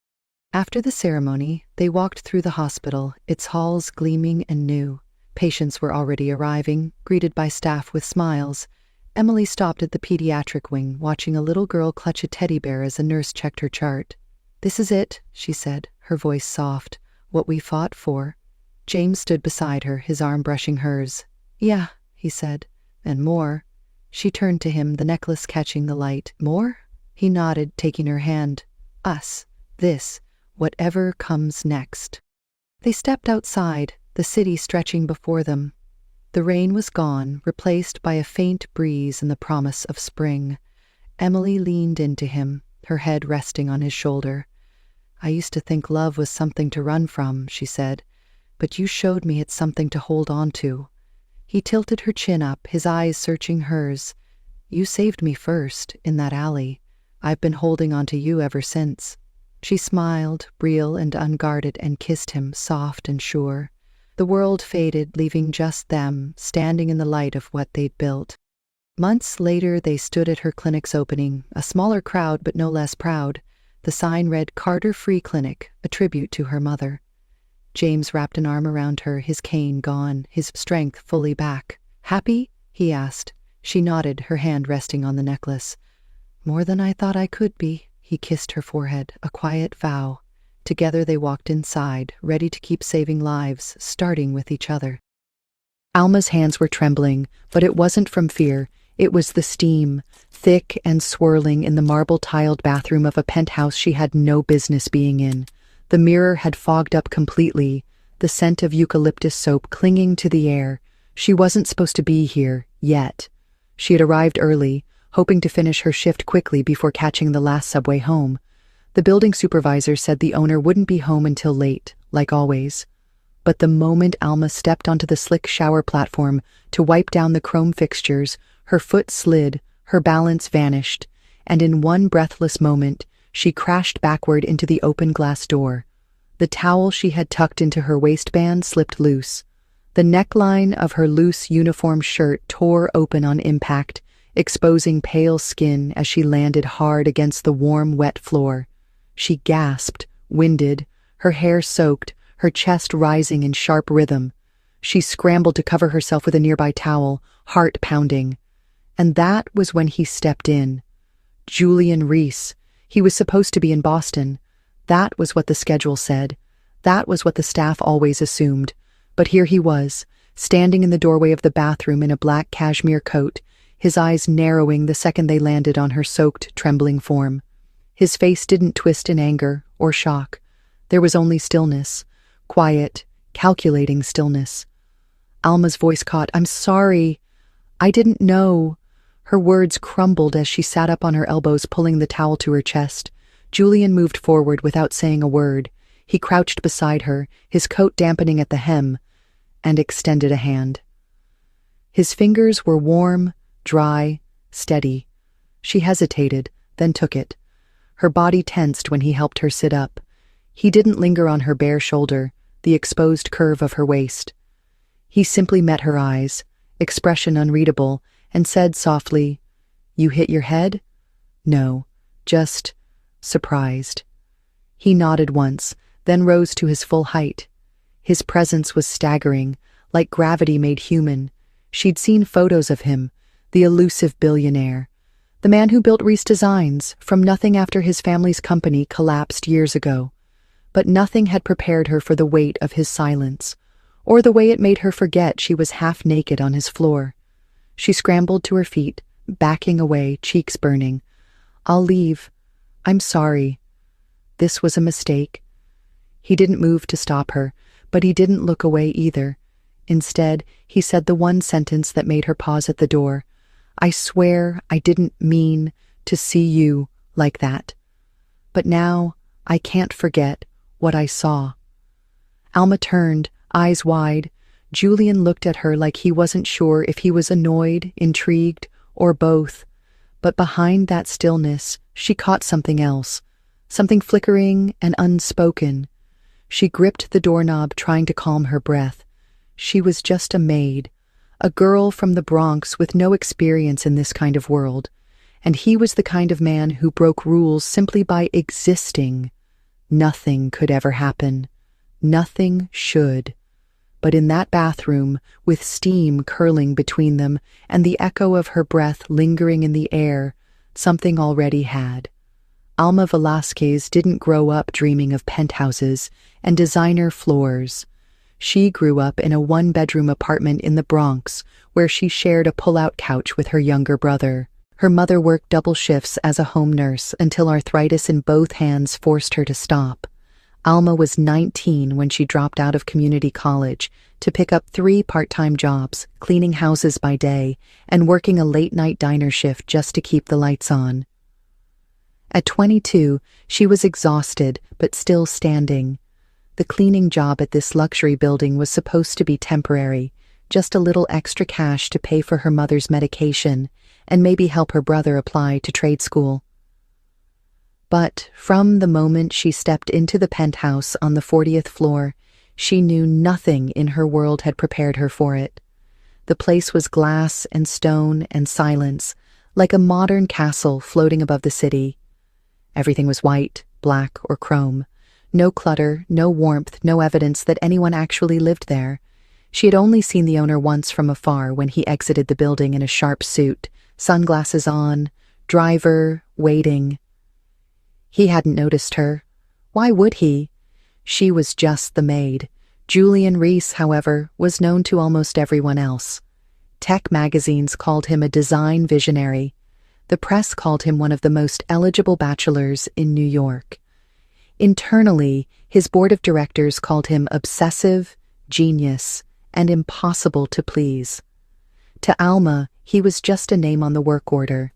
After the ceremony, they walked through the hospital, its halls gleaming and new. Patients were already arriving, greeted by staff with smiles. Emily stopped at the pediatric wing, watching a little girl clutch a teddy bear as a nurse checked her chart. This is it, she said, her voice soft. What we fought for. James stood beside her, his arm brushing hers. Yeah, he said, and more. She turned to him, the necklace catching the light. More? He nodded, taking her hand. Us. This. Whatever comes next. They stepped outside, the city stretching before them. The rain was gone, replaced by a faint breeze and the promise of spring. Emily leaned into him, her head resting on his shoulder. I used to think love was something to run from, she said, but you showed me it's something to hold on to. He tilted her chin up, his eyes searching hers. You saved me first, in that alley. I've been holding on to you ever since. She smiled, real and unguarded, and kissed him, soft and sure. The world faded, leaving just them, standing in the light of what they'd built. Months later, they stood at her clinic's opening, a smaller crowd but no less proud. The sign read Carter Free Clinic, a tribute to her mother. James wrapped an arm around her, his cane gone, his strength fully back. Happy? He asked. She nodded, her hand resting on the necklace. More than I thought I could be. He kissed her forehead, a quiet vow. Together they walked inside, ready to keep saving lives, starting with each other. Alma's hands were trembling, but it wasn't from fear. It was the steam, thick and swirling in the marble-tiled bathroom of a penthouse she had no business being in. The mirror had fogged up completely, the scent of eucalyptus soap clinging to the air. She wasn't supposed to be here, yet. She had arrived early, hoping to finish her shift quickly before catching the last subway home. The building supervisor said the owner wouldn't be home until late, like always. But the moment Alma stepped onto the slick shower platform to wipe down the chrome fixtures, her foot slid, her balance vanished, and in one breathless moment, she crashed backward into the open glass door. The towel she had tucked into her waistband slipped loose. The neckline of her loose uniform shirt tore open on impact, exposing pale skin as she landed hard against the warm, wet floor. She gasped, winded, her hair soaked, her chest rising in sharp rhythm. She scrambled to cover herself with a nearby towel, heart pounding. And that was when he stepped in. Julian Reese. He was supposed to be in Boston. That was what the schedule said. That was what the staff always assumed. But here he was, standing in the doorway of the bathroom in a black cashmere coat, his eyes narrowing the second they landed on her soaked, trembling form. His face didn't twist in anger or shock. There was only stillness, quiet, calculating stillness. Alma's voice caught, "I'm sorry. I didn't know." Her words crumbled as she sat up on her elbows, pulling the towel to her chest. Julian moved forward without saying a word. He crouched beside her, his coat dampening at the hem, and extended a hand. His fingers were warm, dry, steady. She hesitated, then took it. Her body tensed when he helped her sit up. He didn't linger on her bare shoulder, the exposed curve of her waist. He simply met her eyes, expression unreadable, and said softly, "You hit your head?" "No, just surprised." He nodded once, then rose to his full height. His presence was staggering, like gravity made human. She'd seen photos of him, the elusive billionaire, the man who built Reese Designs from nothing after his family's company collapsed years ago. But nothing had prepared her for the weight of his silence, or the way it made her forget she was half naked on his floor. She scrambled to her feet, backing away, cheeks burning. "I'll leave. I'm sorry. This was a mistake." He didn't move to stop her, but he didn't look away either. Instead, he said the one sentence that made her pause at the door. "I swear I didn't mean to see you like that. But now I can't forget what I saw." Alma turned, eyes wide. Julian looked at her like he wasn't sure if he was annoyed, intrigued, or both. But behind that stillness, she caught something else, something flickering and unspoken. She gripped the doorknob, trying to calm her breath. She was just a maid, a girl from the Bronx with no experience in this kind of world, and he was the kind of man who broke rules simply by existing. Nothing could ever happen. Nothing should. But in that bathroom, with steam curling between them and the echo of her breath lingering in the air, something already had. Alma Velázquez didn't grow up dreaming of penthouses and designer floors. She grew up in a one-bedroom apartment in the Bronx where she shared a pull-out couch with her younger brother. Her mother worked double shifts as a home nurse until arthritis in both hands forced her to stop. Alma was 19 when she dropped out of community college to pick up 3 part-time jobs, cleaning houses by day and working a late-night diner shift just to keep the lights on. At 22, she was exhausted but still standing. The cleaning job at this luxury building was supposed to be temporary, just a little extra cash to pay for her mother's medication and maybe help her brother apply to trade school. But from the moment she stepped into the penthouse on the 40th floor, she knew nothing in her world had prepared her for it. The place was glass and stone and silence, like a modern castle floating above the city. Everything was white, black, or chrome. No clutter, no warmth, no evidence that anyone actually lived there. She had only seen the owner once from afar when he exited the building in a sharp suit, sunglasses on, driver, waiting. He hadn't noticed her. Why would he? She was just the maid. Julian Reese, however, was known to almost everyone else. Tech magazines called him a design visionary. The press called him one of the most eligible bachelors in New York. Internally, his board of directors called him obsessive, genius, and impossible to please. To Alma, he was just a name on the work order.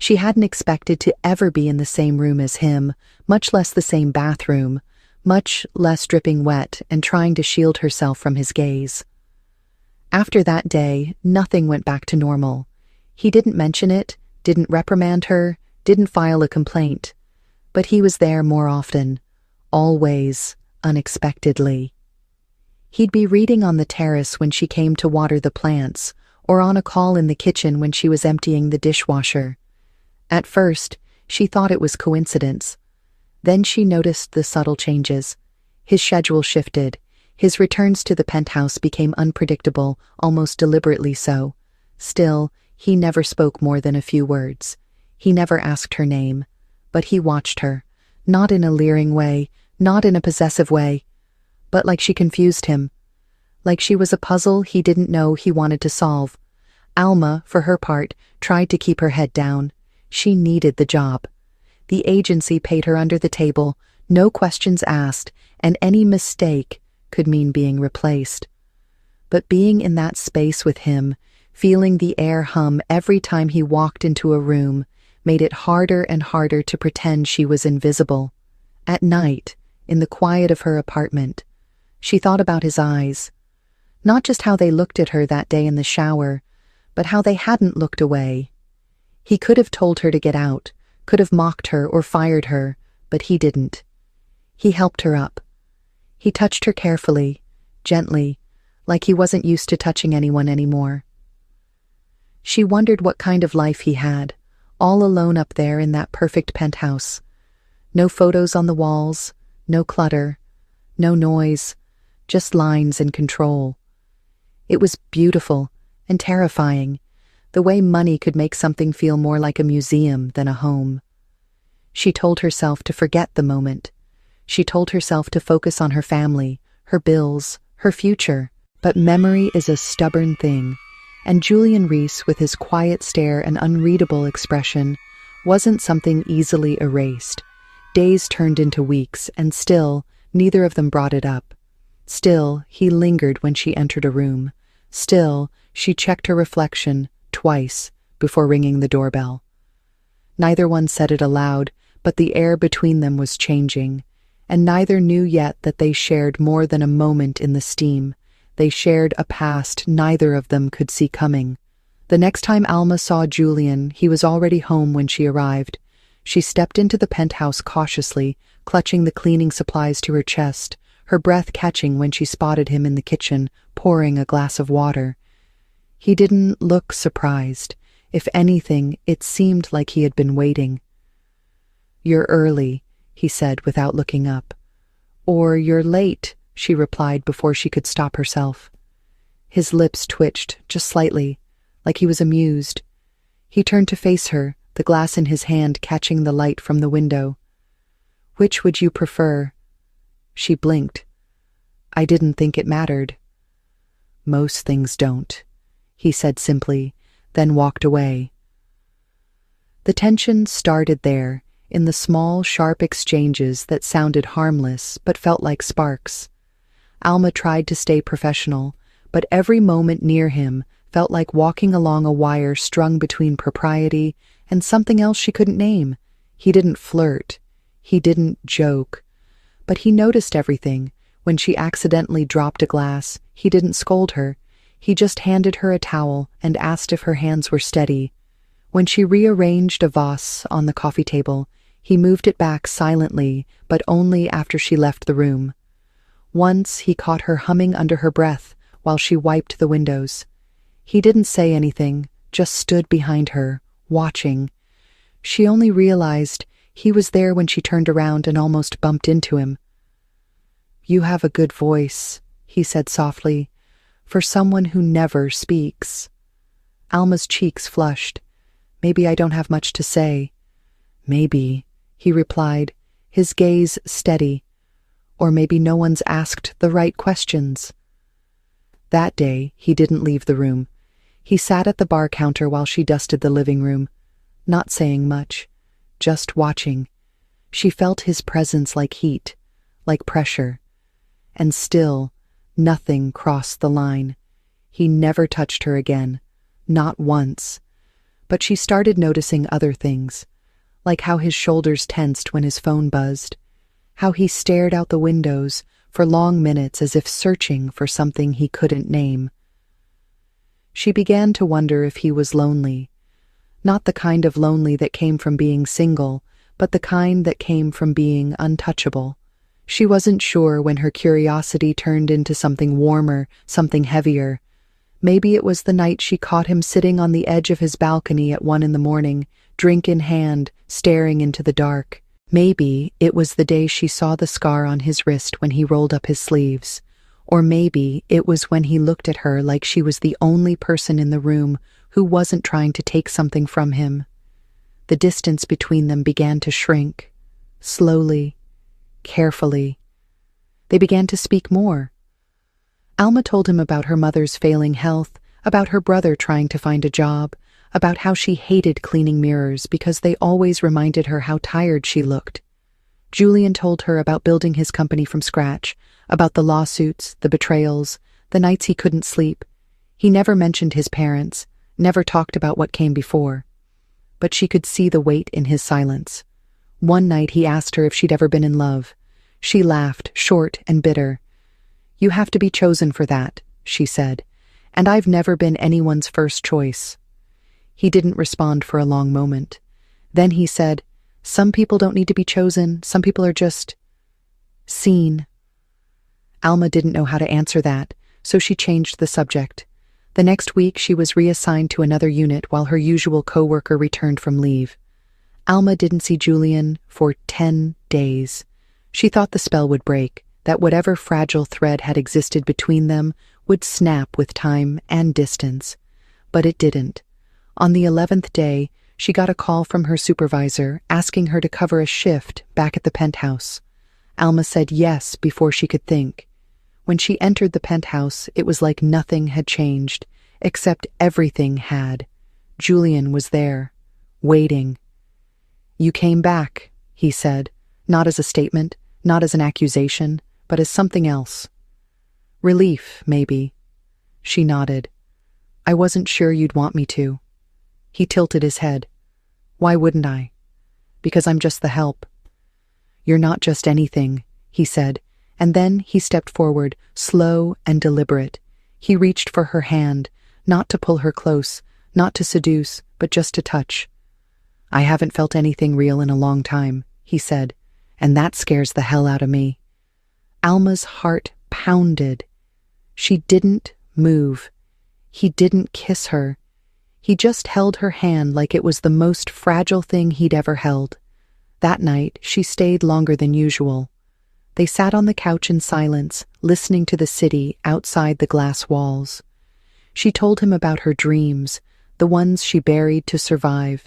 She hadn't expected to ever be in the same room as him, much less the same bathroom, much less dripping wet and trying to shield herself from his gaze. After that day, nothing went back to normal. He didn't mention it, didn't reprimand her, didn't file a complaint. But he was there more often, always, unexpectedly. He'd be reading on the terrace when she came to water the plants, or on a call in the kitchen when she was emptying the dishwasher. At first, she thought it was coincidence. Then she noticed the subtle changes. His schedule shifted. His returns to the penthouse became unpredictable, almost deliberately so. Still, he never spoke more than a few words. He never asked her name. But he watched her, not in a leering way, not in a possessive way, but like she confused him. Like she was a puzzle he didn't know he wanted to solve. Alma, for her part, tried to keep her head down. She needed the job. The agency paid her under the table, no questions asked, and any mistake could mean being replaced. But being in that space with him, feeling the air hum every time he walked into a room, made it harder and harder to pretend she was invisible. At night, in the quiet of her apartment, she thought about his eyes. Not just how they looked at her that day in the shower, but how they hadn't looked away. He could have told her to get out, could have mocked her or fired her, but he didn't. He helped her up. He touched her carefully, gently, like he wasn't used to touching anyone anymore. She wondered what kind of life he had, all alone up there in that perfect penthouse. No photos on the walls, no clutter, no noise, just lines and control. It was beautiful and terrifying, the way money could make something feel more like a museum than a home. She told herself to forget the moment. She told herself to focus on her family, her bills, her future. But memory is a stubborn thing, and Julian Reese, with his quiet stare and unreadable expression, wasn't something easily erased. Days turned into weeks, and still, neither of them brought it up. Still, he lingered when she entered a room. Still, she checked her reflection twice before ringing the doorbell. Neither one said it aloud, but the air between them was changing, and neither knew yet that they shared more than a moment in the steam. They shared a past neither of them could see coming. The next time Alma saw Julian, he was already home when she arrived. She stepped into the penthouse cautiously, clutching the cleaning supplies to her chest, her breath catching when she spotted him in the kitchen, pouring a glass of water. He didn't look surprised. If anything, it seemed like he had been waiting. "You're early," he said without looking up. "Or you're late," she replied before she could stop herself. His lips twitched, just slightly, like he was amused. He turned to face her, the glass in his hand catching the light from the window. "Which would you prefer?" She blinked. "I didn't think it mattered." "Most things don't," he said simply, then walked away. The tension started there, in the small, sharp exchanges that sounded harmless but felt like sparks. Alma tried to stay professional, but every moment near him felt like walking along a wire strung between propriety and something else she couldn't name. He didn't flirt. He didn't joke. But he noticed everything. When she accidentally dropped a glass, he didn't scold her. He just handed her a towel and asked if her hands were steady. When she rearranged a vase on the coffee table, he moved it back silently, but only after she left the room. Once he caught her humming under her breath while she wiped the windows. He didn't say anything, just stood behind her, watching. She only realized he was there when she turned around and almost bumped into him. "You have a good voice," he said softly, "for someone who never speaks." Alma's cheeks flushed. "Maybe I don't have much to say." "Maybe," he replied, his gaze steady. "Or maybe no one's asked the right questions." That day, he didn't leave the room. He sat at the bar counter while she dusted the living room, not saying much, just watching. She felt his presence like heat, like pressure. And still, nothing crossed the line. He never touched her again, not once. But she started noticing other things, like how his shoulders tensed when his phone buzzed, how he stared out the windows for long minutes as if searching for something he couldn't name. She began to wonder if he was lonely, not the kind of lonely that came from being single, but the kind that came from being untouchable. She wasn't sure when her curiosity turned into something warmer, something heavier. Maybe it was the night she caught him sitting on the edge of his balcony at 1 a.m, drink in hand, staring into the dark. Maybe it was the day she saw the scar on his wrist when he rolled up his sleeves. Or maybe it was when he looked at her like she was the only person in the room who wasn't trying to take something from him. The distance between them began to shrink, slowly, carefully. They began to speak more. Alma told him about her mother's failing health, about her brother trying to find a job, about how she hated cleaning mirrors because they always reminded her how tired she looked. Julian told her about building his company from scratch, about the lawsuits, the betrayals, the nights he couldn't sleep. He never mentioned his parents, never talked about what came before. But she could see the weight in his silence. One night he asked her if she'd ever been in love. She laughed, short and bitter. "You have to be chosen for that," she said, "and I've never been anyone's first choice." He didn't respond for a long moment. Then he said, "Some people don't need to be chosen, some people are just seen." Alma didn't know how to answer that, so she changed the subject. The next week she was reassigned to another unit while her usual co-worker returned from leave. Alma didn't see Julian for 10 days. She thought the spell would break, that whatever fragile thread had existed between them would snap with time and distance. But it didn't. On the 11th day, she got a call from her supervisor asking her to cover a shift back at the penthouse. Alma said yes before she could think. When she entered the penthouse, it was like nothing had changed, except everything had. Julian was there, waiting. "You came back," he said, not as a statement, not as an accusation, but as something else. "Relief, maybe." She nodded. "I wasn't sure you'd want me to." He tilted his head. "Why wouldn't I?" "Because I'm just the help." "You're not just anything," he said, and then he stepped forward, slow and deliberate. He reached for her hand, not to pull her close, not to seduce, but just to touch. "I haven't felt anything real in a long time," he said, "and that scares the hell out of me." Alma's heart pounded. She didn't move. He didn't kiss her. He just held her hand like it was the most fragile thing he'd ever held. That night, she stayed longer than usual. They sat on the couch in silence, listening to the city outside the glass walls. She told him about her dreams, the ones she buried to survive.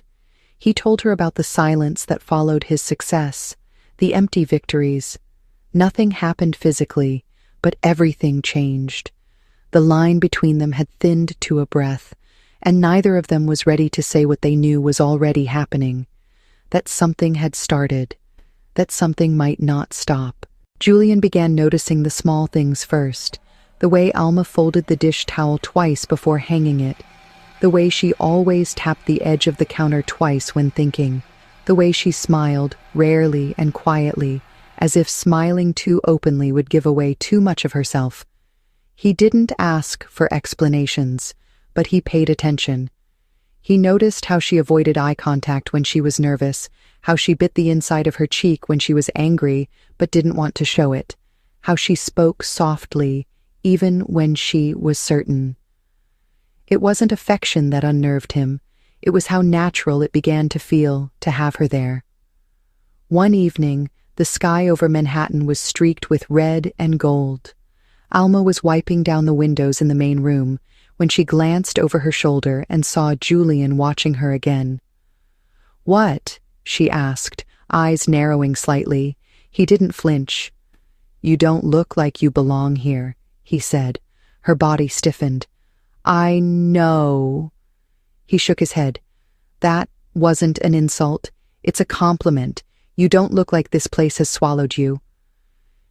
He told her about the silence that followed his success, the empty victories. Nothing happened physically, but everything changed. The line between them had thinned to a breath, and neither of them was ready to say what they knew was already happening. That something had started, that something might not stop. Julian began noticing the small things first, the way Alma folded the dish towel twice before hanging it, the way she always tapped the edge of the counter twice when thinking, the way she smiled, rarely and quietly, as if smiling too openly would give away too much of herself. He didn't ask for explanations, but he paid attention. He noticed how she avoided eye contact when she was nervous, how she bit the inside of her cheek when she was angry but didn't want to show it, how she spoke softly, even when she was certain. It wasn't affection that unnerved him, it was how natural it began to feel to have her there. One evening, the sky over Manhattan was streaked with red and gold. Alma was wiping down the windows in the main room when she glanced over her shoulder and saw Julian watching her again. "What?" she asked, eyes narrowing slightly. He didn't flinch. "You don't look like you belong here," he said. Her body stiffened. "I know." He shook his head. "That wasn't an insult. It's a compliment. You don't look like this place has swallowed you."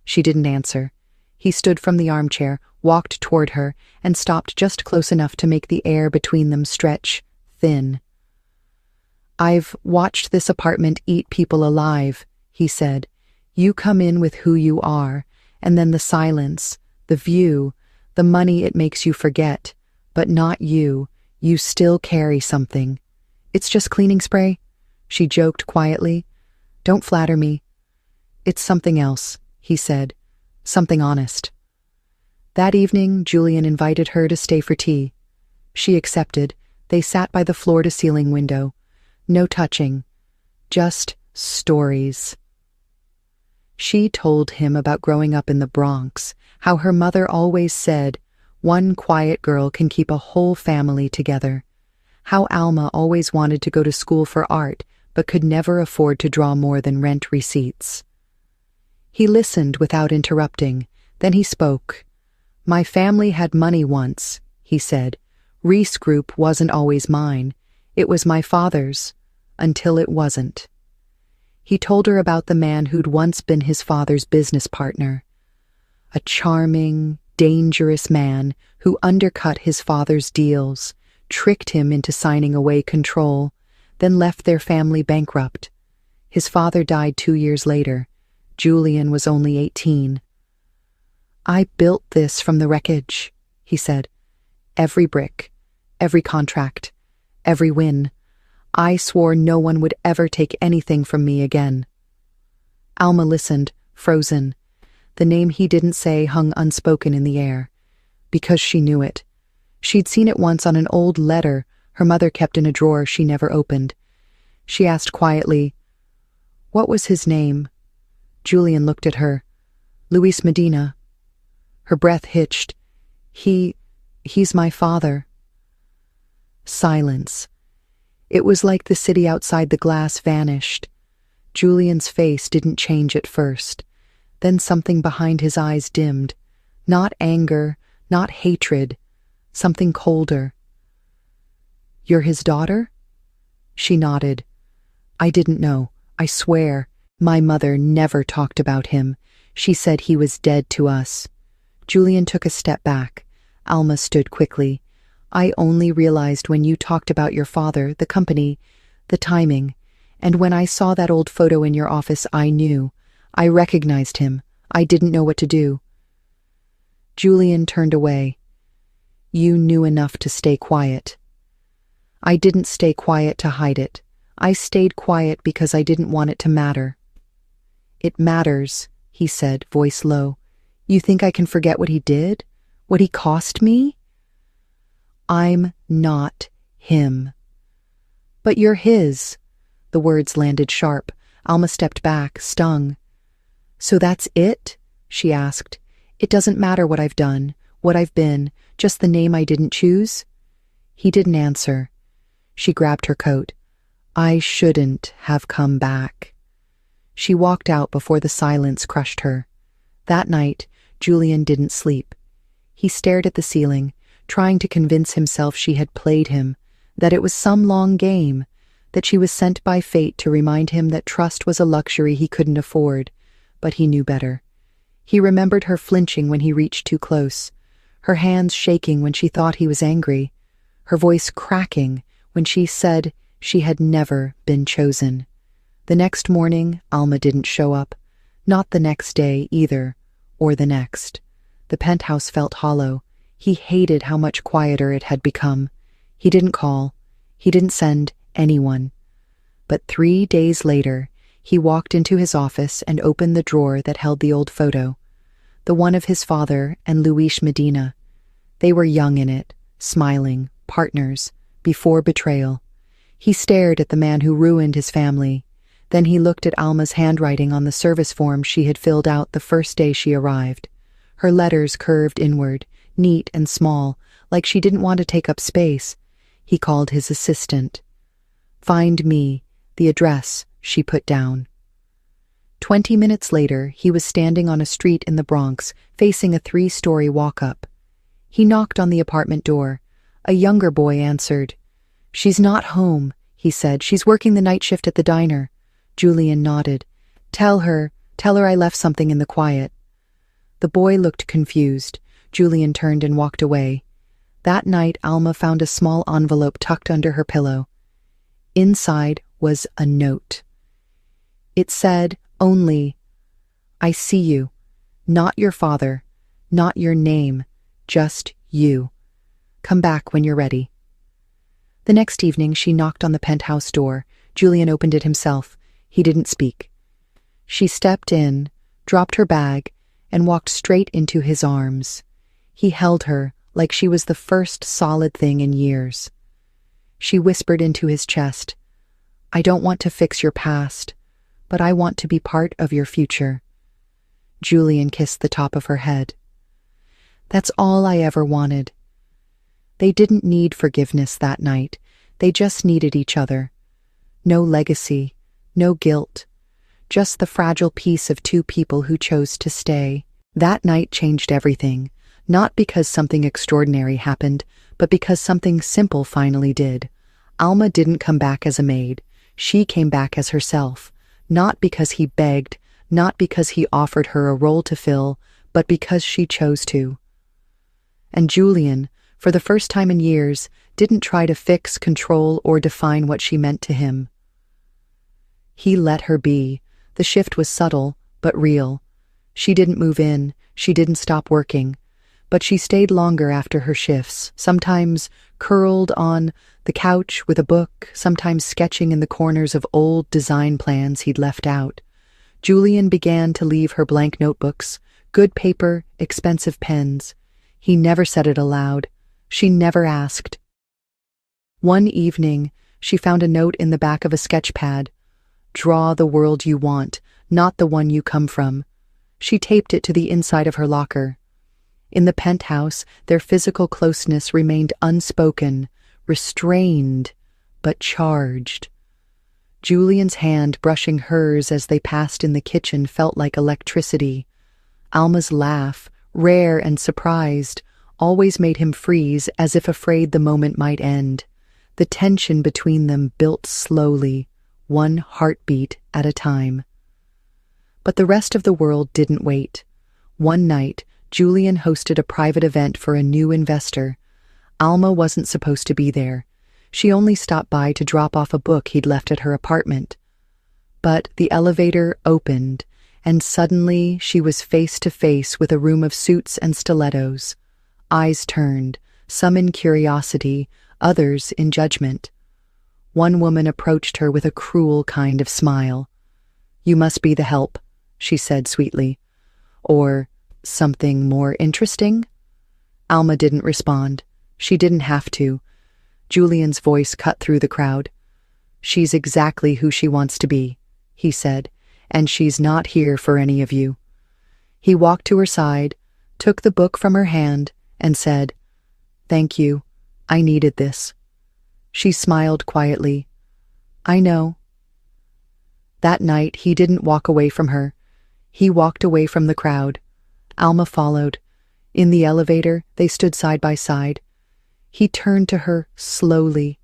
She didn't answer. He stood from the armchair, walked toward her, and stopped just close enough to make the air between them stretch thin. "I've watched this apartment eat people alive," he said. "You come in with who you are, and then the silence, the view, the money it makes you forget. But not you. You still carry something." "It's just cleaning spray," she joked quietly. "Don't flatter me." "It's something else," he said. "Something honest." That evening, Julian invited her to stay for tea. She accepted. They sat by the floor-to-ceiling window. No touching. Just stories. She told him about growing up in the Bronx, how her mother always said, "One quiet girl can keep a whole family together." How Alma always wanted to go to school for art, but could never afford to draw more than rent receipts. He listened without interrupting. Then he spoke. "My family had money once," he said. "Reese Group wasn't always mine. It was my father's, until it wasn't." He told her about the man who'd once been his father's business partner. A charming, dangerous man who undercut his father's deals, tricked him into signing away control, then left their family bankrupt. His father died 2 years later. Julian was only 18. "I built this from the wreckage," he said. "Every brick, every contract, every win. I swore no one would ever take anything from me again." Alma listened, frozen. The name he didn't say hung unspoken in the air. Because she knew it. She'd seen it once on an old letter her mother kept in a drawer she never opened. She asked quietly, "What was his name?" Julian looked at her. "Luis Medina." Her breath hitched. He's my father." Silence. It was like the city outside the glass vanished. Julian's face didn't change at first. Then something behind his eyes dimmed. Not anger, not hatred. Something colder. "You're his daughter?" She nodded. "I didn't know. I swear. My mother never talked about him. She said he was dead to us." Julian took a step back. Alma stood quickly. "I only realized when you talked about your father, the company, the timing. And when I saw that old photo in your office, I knew. I recognized him. I didn't know what to do." Julian turned away. "You knew enough to stay quiet." "I didn't stay quiet to hide it. I stayed quiet because I didn't want it to matter." "It matters," he said, voice low. "You think I can forget what he did? What he cost me?" "I'm not him." "But you're his." The words landed sharp. Alma stepped back, stung. "So that's it?" she asked. "It doesn't matter what I've done, what I've been, just the name I didn't choose?" He didn't answer. She grabbed her coat. "I shouldn't have come back." She walked out before the silence crushed her. That night, Julian didn't sleep. He stared at the ceiling, trying to convince himself she had played him, that it was some long game, that she was sent by fate to remind him that trust was a luxury he couldn't afford, but he knew better. He remembered her flinching when he reached too close, her hands shaking when she thought he was angry, her voice cracking when she said she had never been chosen. The next morning, Alma didn't show up. Not the next day, either, or the next. The penthouse felt hollow. He hated how much quieter it had become. He didn't call. He didn't send anyone. But 3 days later, he walked into his office and opened the drawer that held the old photo, the one of his father and Luis Medina. They were young in it, smiling, partners, before betrayal. He stared at the man who ruined his family. Then he looked at Alma's handwriting on the service form she had filled out the first day she arrived. Her letters curved inward, neat and small, like she didn't want to take up space. He called his assistant. "Find me," the address she put down. 20 minutes later, he was standing on a street in the Bronx, facing a 3-story walk-up. He knocked on the apartment door. A younger boy answered. "She's not home," he said. "She's working the night shift at the diner." Julian nodded. Tell her I left something in the quiet." The boy looked confused. Julian turned and walked away. That night, Alma found a small envelope tucked under her pillow. Inside was a note. It said only, "I see you. Not your father. Not your name. Just you. Come back when you're ready." The next evening, she knocked on the penthouse door. Julian opened it himself. He didn't speak. She stepped in, dropped her bag, and walked straight into his arms. He held her like she was the first solid thing in years. She whispered into his chest, "I don't want to fix your past, but I want to be part of your future." Julian kissed the top of her head. "That's all I ever wanted." They didn't need forgiveness that night. They just needed each other. No legacy, no guilt, just the fragile peace of two people who chose to stay. That night changed everything, not because something extraordinary happened, but because something simple finally did. Alma didn't come back as a maid. She came back as herself, not because he begged, not because he offered her a role to fill, but because she chose to. And Julian, for the first time in years, didn't try to fix, control, or define what she meant to him. He let her be. The shift was subtle, but real. She didn't move in, she didn't stop working, but she stayed longer after her shifts, sometimes curled on the couch with a book, sometimes sketching in the corners of old design plans he'd left out. Julian began to leave her blank notebooks, good paper, expensive pens. He never said it aloud. She never asked. One evening, she found a note in the back of a sketch pad. "Draw the world you want, not the one you come from." She taped it to the inside of her locker. In the penthouse, their physical closeness remained unspoken, restrained, but charged. Julian's hand brushing hers as they passed in the kitchen felt like electricity. Alma's laugh, rare and surprised, always made him freeze as if afraid the moment might end. The tension between them built slowly, one heartbeat at a time. But the rest of the world didn't wait. One night, Julian hosted a private event for a new investor. Alma wasn't supposed to be there. She only stopped by to drop off a book he'd left at her apartment. But the elevator opened, and suddenly she was face to face with a room of suits and stilettos. Eyes turned, some in curiosity, others in judgment. One woman approached her with a cruel kind of smile. "You must be the help," she said sweetly. "Or something more interesting?" Alma didn't respond. She didn't have to. Julian's voice cut through the crowd. "She's exactly who she wants to be," he said, "and she's not here for any of you." He walked to her side, took the book from her hand, and said, "Thank you. I needed this." She smiled quietly. "I know." That night, he didn't walk away from her. He walked away from the crowd. Alma followed. In the elevator, they stood side by side. He turned to her slowly.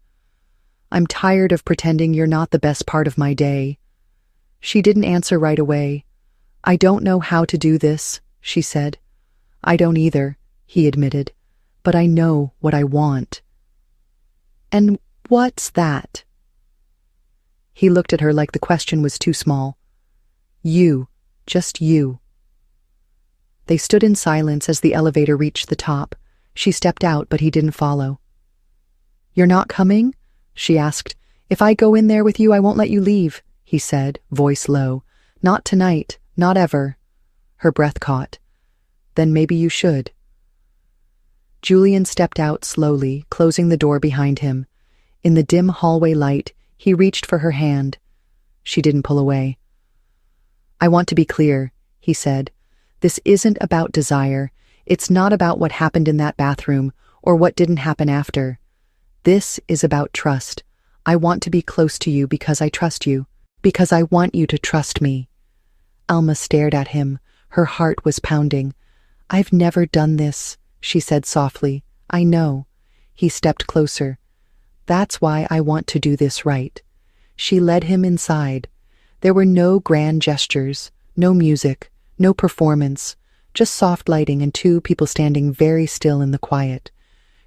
"I'm tired of pretending you're not the best part of my day." She didn't answer right away. "I don't know how to do this," she said. "I don't either," he admitted, "but I know what I want." "And what's that?" He looked at her like the question was too small. "You, just you." They stood in silence as the elevator reached the top. She stepped out, but he didn't follow. "You're not coming?" she asked. "If I go in there with you, I won't let you leave," he said, voice low. "Not tonight, not ever." Her breath caught. "Then maybe you should." Julian stepped out slowly, closing the door behind him. In the dim hallway light, he reached for her hand. She didn't pull away. "I want to be clear," he said. "This isn't about desire. It's not about what happened in that bathroom or what didn't happen after. This is about trust. I want to be close to you because I trust you, because I want you to trust me." Alma stared at him. Her heart was pounding. "I've never done this," she said softly. "I know." He stepped closer. "That's why I want to do this right." She led him inside. There were no grand gestures, no music, no performance, just soft lighting and two people standing very still in the quiet.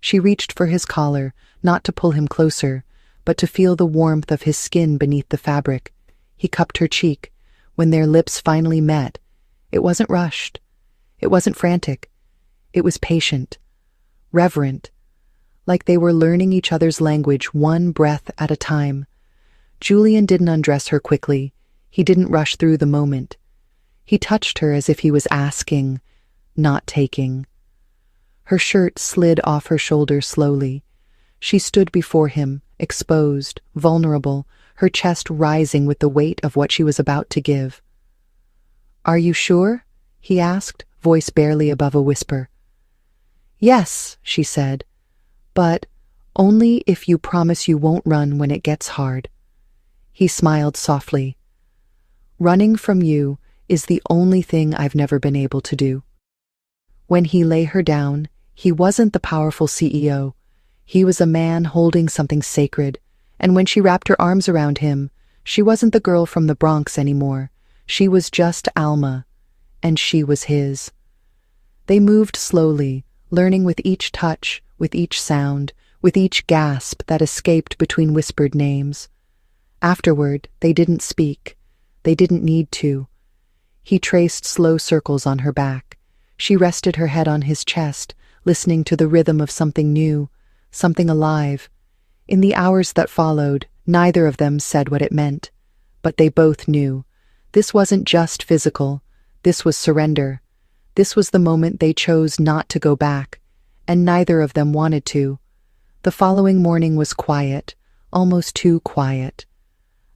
She reached for his collar, not to pull him closer, but to feel the warmth of his skin beneath the fabric. He cupped her cheek. When their lips finally met, it wasn't rushed. It wasn't frantic. It was patient, reverent, like they were learning each other's language one breath at a time. Julian didn't undress her quickly. He didn't rush through the moment. He touched her as if he was asking, not taking. Her shirt slid off her shoulder slowly. She stood before him, exposed, vulnerable, her chest rising with the weight of what she was about to give. "Are you sure?" he asked, voice barely above a whisper. "Yes," she said, "but only if you promise you won't run when it gets hard." He smiled softly. "Running from you is the only thing I've never been able to do." When he lay her down, he wasn't the powerful CEO. He was a man holding something sacred, and when she wrapped her arms around him, she wasn't the girl from the Bronx anymore. She was just Alma, and she was his. They moved slowly, learning with each touch, with each sound, with each gasp that escaped between whispered names. Afterward, they didn't speak. They didn't need to. He traced slow circles on her back. She rested her head on his chest, listening to the rhythm of something new, something alive. In the hours that followed, neither of them said what it meant, but they both knew. This wasn't just physical. This was surrender. This was the moment they chose not to go back, and neither of them wanted to. The following morning was quiet, almost too quiet.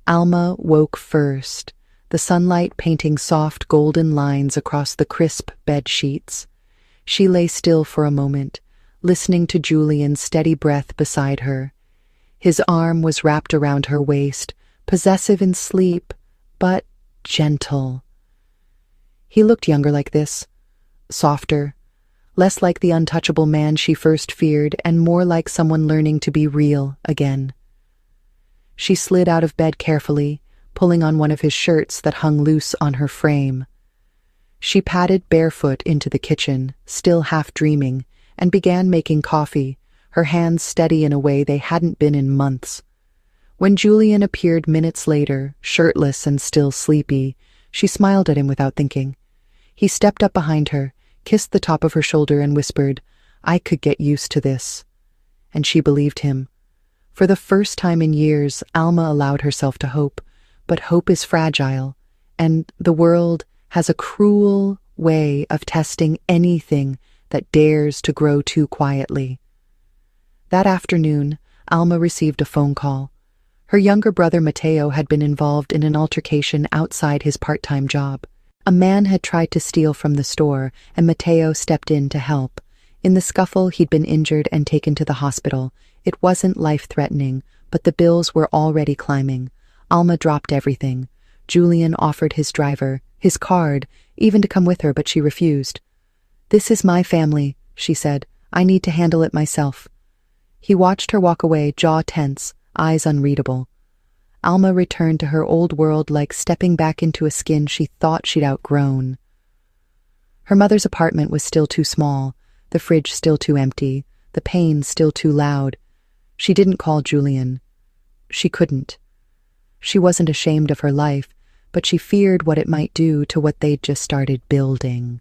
Alma woke first, the sunlight painting soft golden lines across the crisp bed sheets. She lay still for a moment, listening to Julian's steady breath beside her. His arm was wrapped around her waist, possessive in sleep, but gentle. He looked younger like this, softer, less like the untouchable man she first feared and more like someone learning to be real again. She slid out of bed carefully, pulling on one of his shirts that hung loose on her frame. She padded barefoot into the kitchen, still half dreaming, and began making coffee, her hands steady in a way they hadn't been in months. When Julian appeared minutes later, shirtless and still sleepy, she smiled at him without thinking. He stepped up behind her, kissed the top of her shoulder and whispered, "I could get used to this." And she believed him. For the first time in years, Alma allowed herself to hope, but hope is fragile, and the world has a cruel way of testing anything that dares to grow too quietly. That afternoon, Alma received a phone call. Her younger brother Mateo had been involved in an altercation outside his part-time job. A man had tried to steal from the store, and Mateo stepped in to help. In the scuffle, he'd been injured and taken to the hospital. It wasn't life-threatening, but the bills were already climbing. Alma dropped everything. Julian offered his driver, his card, even to come with her, but she refused. "This is my family," she said. "I need to handle it myself." He watched her walk away, jaw tense, eyes unreadable. Alma returned to her old world like stepping back into a skin she thought she'd outgrown. Her mother's apartment was still too small, the fridge still too empty, the pain still too loud. She didn't call Julian. She couldn't. She wasn't ashamed of her life, but she feared what it might do to what they'd just started building.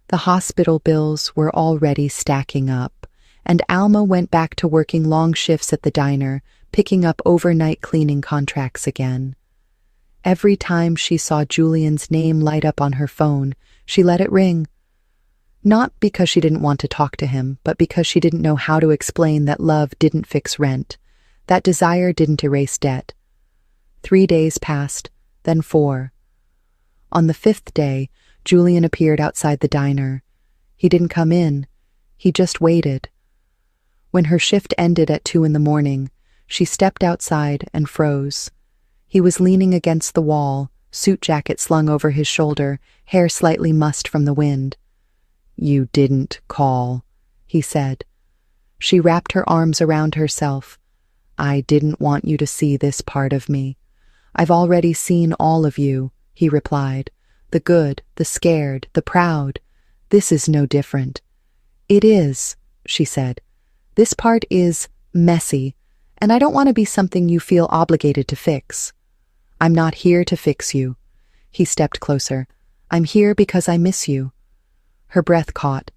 The hospital bills were already stacking up, and Alma went back to working long shifts at the diner, picking up overnight cleaning contracts again. Every time she saw Julian's name light up on her phone, she let it ring. Not because she didn't want to talk to him, but because she didn't know how to explain that love didn't fix rent, that desire didn't erase debt. 3 days passed, then 4. On the 5th day, Julian appeared outside the diner. He didn't come in. He just waited. When her shift ended at 2 in the morning, she stepped outside and froze. He was leaning against the wall, suit jacket slung over his shoulder, hair slightly mussed from the wind. "You didn't call," he said. She wrapped her arms around herself. "I didn't want you to see this part of me." "I've already seen all of you," he replied. "The good, the scared, the proud. This is no different." "It is," she said. "This part is messy, And I don't want to be something you feel obligated to fix. I'm not here to fix you. He stepped closer. I'm here because I miss you. Her breath caught.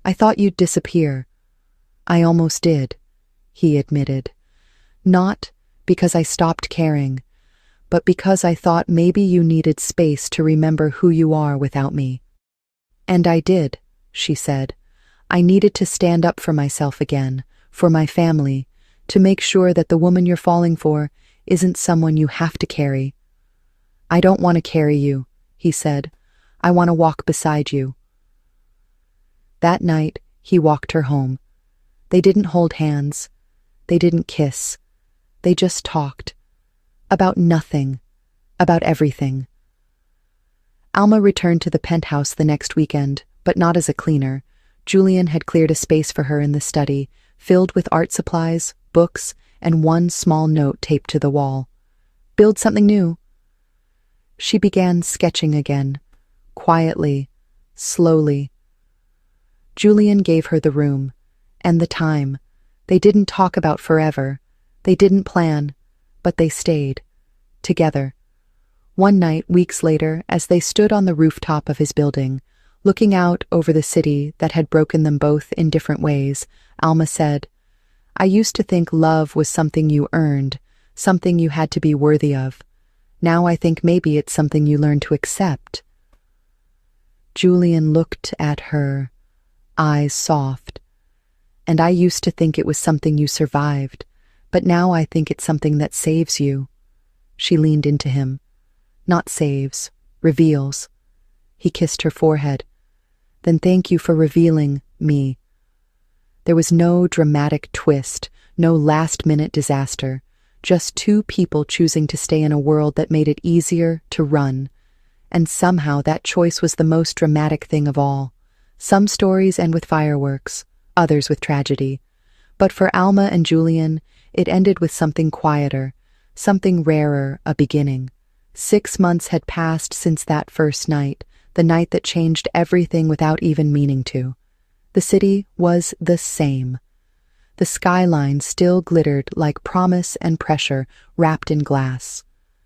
I thought you'd disappear. I almost did, he admitted. Not because I stopped caring, but because I thought maybe you needed space to remember who you are without me. And I did, she said. I needed to stand up for myself again, for my family, to make sure that the woman you're falling for isn't someone you have to carry. I don't want to carry you, he said. I want to walk beside you. That night, he walked her home. They didn't hold hands. They didn't kiss. They just talked. About nothing. About everything. Alma returned to the penthouse the next weekend, but not as a cleaner. Julian had cleared a space for her in the study, filled with art supplies, books, and one small note taped to the wall. Build something new. She began sketching again, quietly, slowly. Julian gave her the room, and the time. They didn't talk about forever. They didn't plan, but they stayed, together. One night, weeks later, as they stood on the rooftop of his building, looking out over the city that had broken them both in different ways, Alma said, I used to think love was something you earned, something you had to be worthy of. Now I think maybe it's something you learn to accept. Julian looked at her, eyes soft. And I used to think it was something you survived, but now I think it's something that saves you. She leaned into him. Not saves, reveals. He kissed her forehead. Then thank you for revealing me. There was no dramatic twist, no last-minute disaster, just two people choosing to stay in a world that made it easier to run. And somehow that choice was the most dramatic thing of all. Some stories end with fireworks, others with tragedy. But for Alma and Julian, it ended with something quieter, something rarer, a beginning. 6 months had passed since that first night, the night that changed everything without even meaning to. The city was the same. The skyline still glittered like promise and pressure wrapped in glass.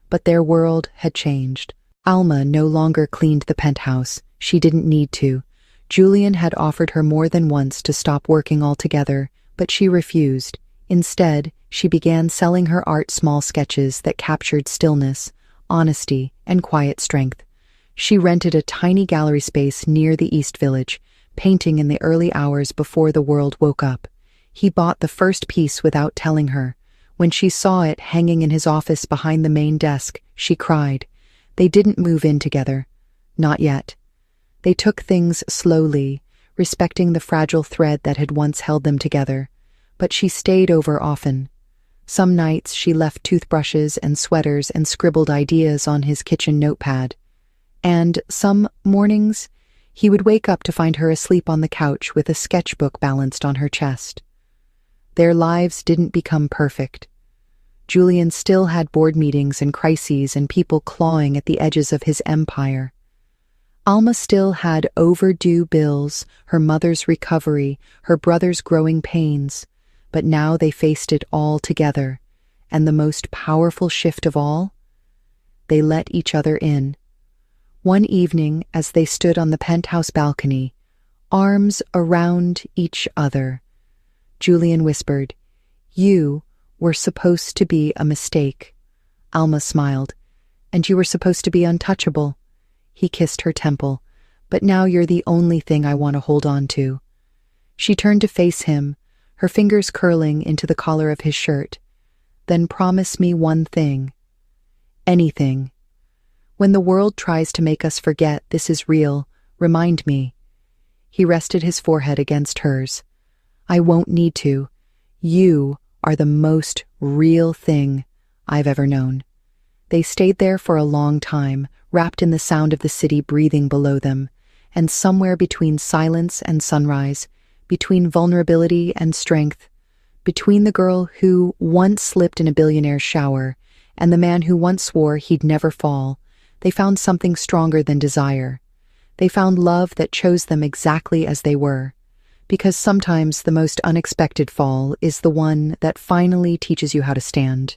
But their world had changed. Alma no longer cleaned the penthouse. She didn't need to. Julian had offered her more than once to stop working altogether, but she refused. Instead, she began selling her art small sketches that captured stillness, honesty, and quiet strength. She rented a tiny gallery space near the East Village, painting in the early hours before the world woke up. He bought the first piece without telling her. When she saw it hanging in his office behind the main desk, she cried. They didn't move in together. Not yet. They took things slowly, respecting the fragile thread that had once held them together. But she stayed over often. Some nights she left toothbrushes and sweaters and scribbled ideas on his kitchen notepad. And some mornings, he would wake up to find her asleep on the couch with a sketchbook balanced on her chest. Their lives didn't become perfect. Julian still had board meetings and crises and people clawing at the edges of his empire. Alma still had overdue bills, her mother's recovery, her brother's growing pains, but now they faced it all together, and the most powerful shift of all? They let each other in. One evening, as they stood on the penthouse balcony, arms around each other, Julian whispered, You were supposed to be a mistake. Alma smiled. And you were supposed to be untouchable. He kissed her temple. But now you're the only thing I want to hold on to. She turned to face him, her fingers curling into the collar of his shirt. Then promise me one thing. Anything. When the world tries to make us forget this is real, remind me. He rested his forehead against hers. I won't need to. You are the most real thing I've ever known. They stayed there for a long time, wrapped in the sound of the city breathing below them, and somewhere between silence and sunrise, between vulnerability and strength, between the girl who once slipped in a billionaire's shower and the man who once swore he'd never fall, they found something stronger than desire. They found love that chose them exactly as they were. because sometimes the most unexpected fall is the one that finally teaches you how to stand.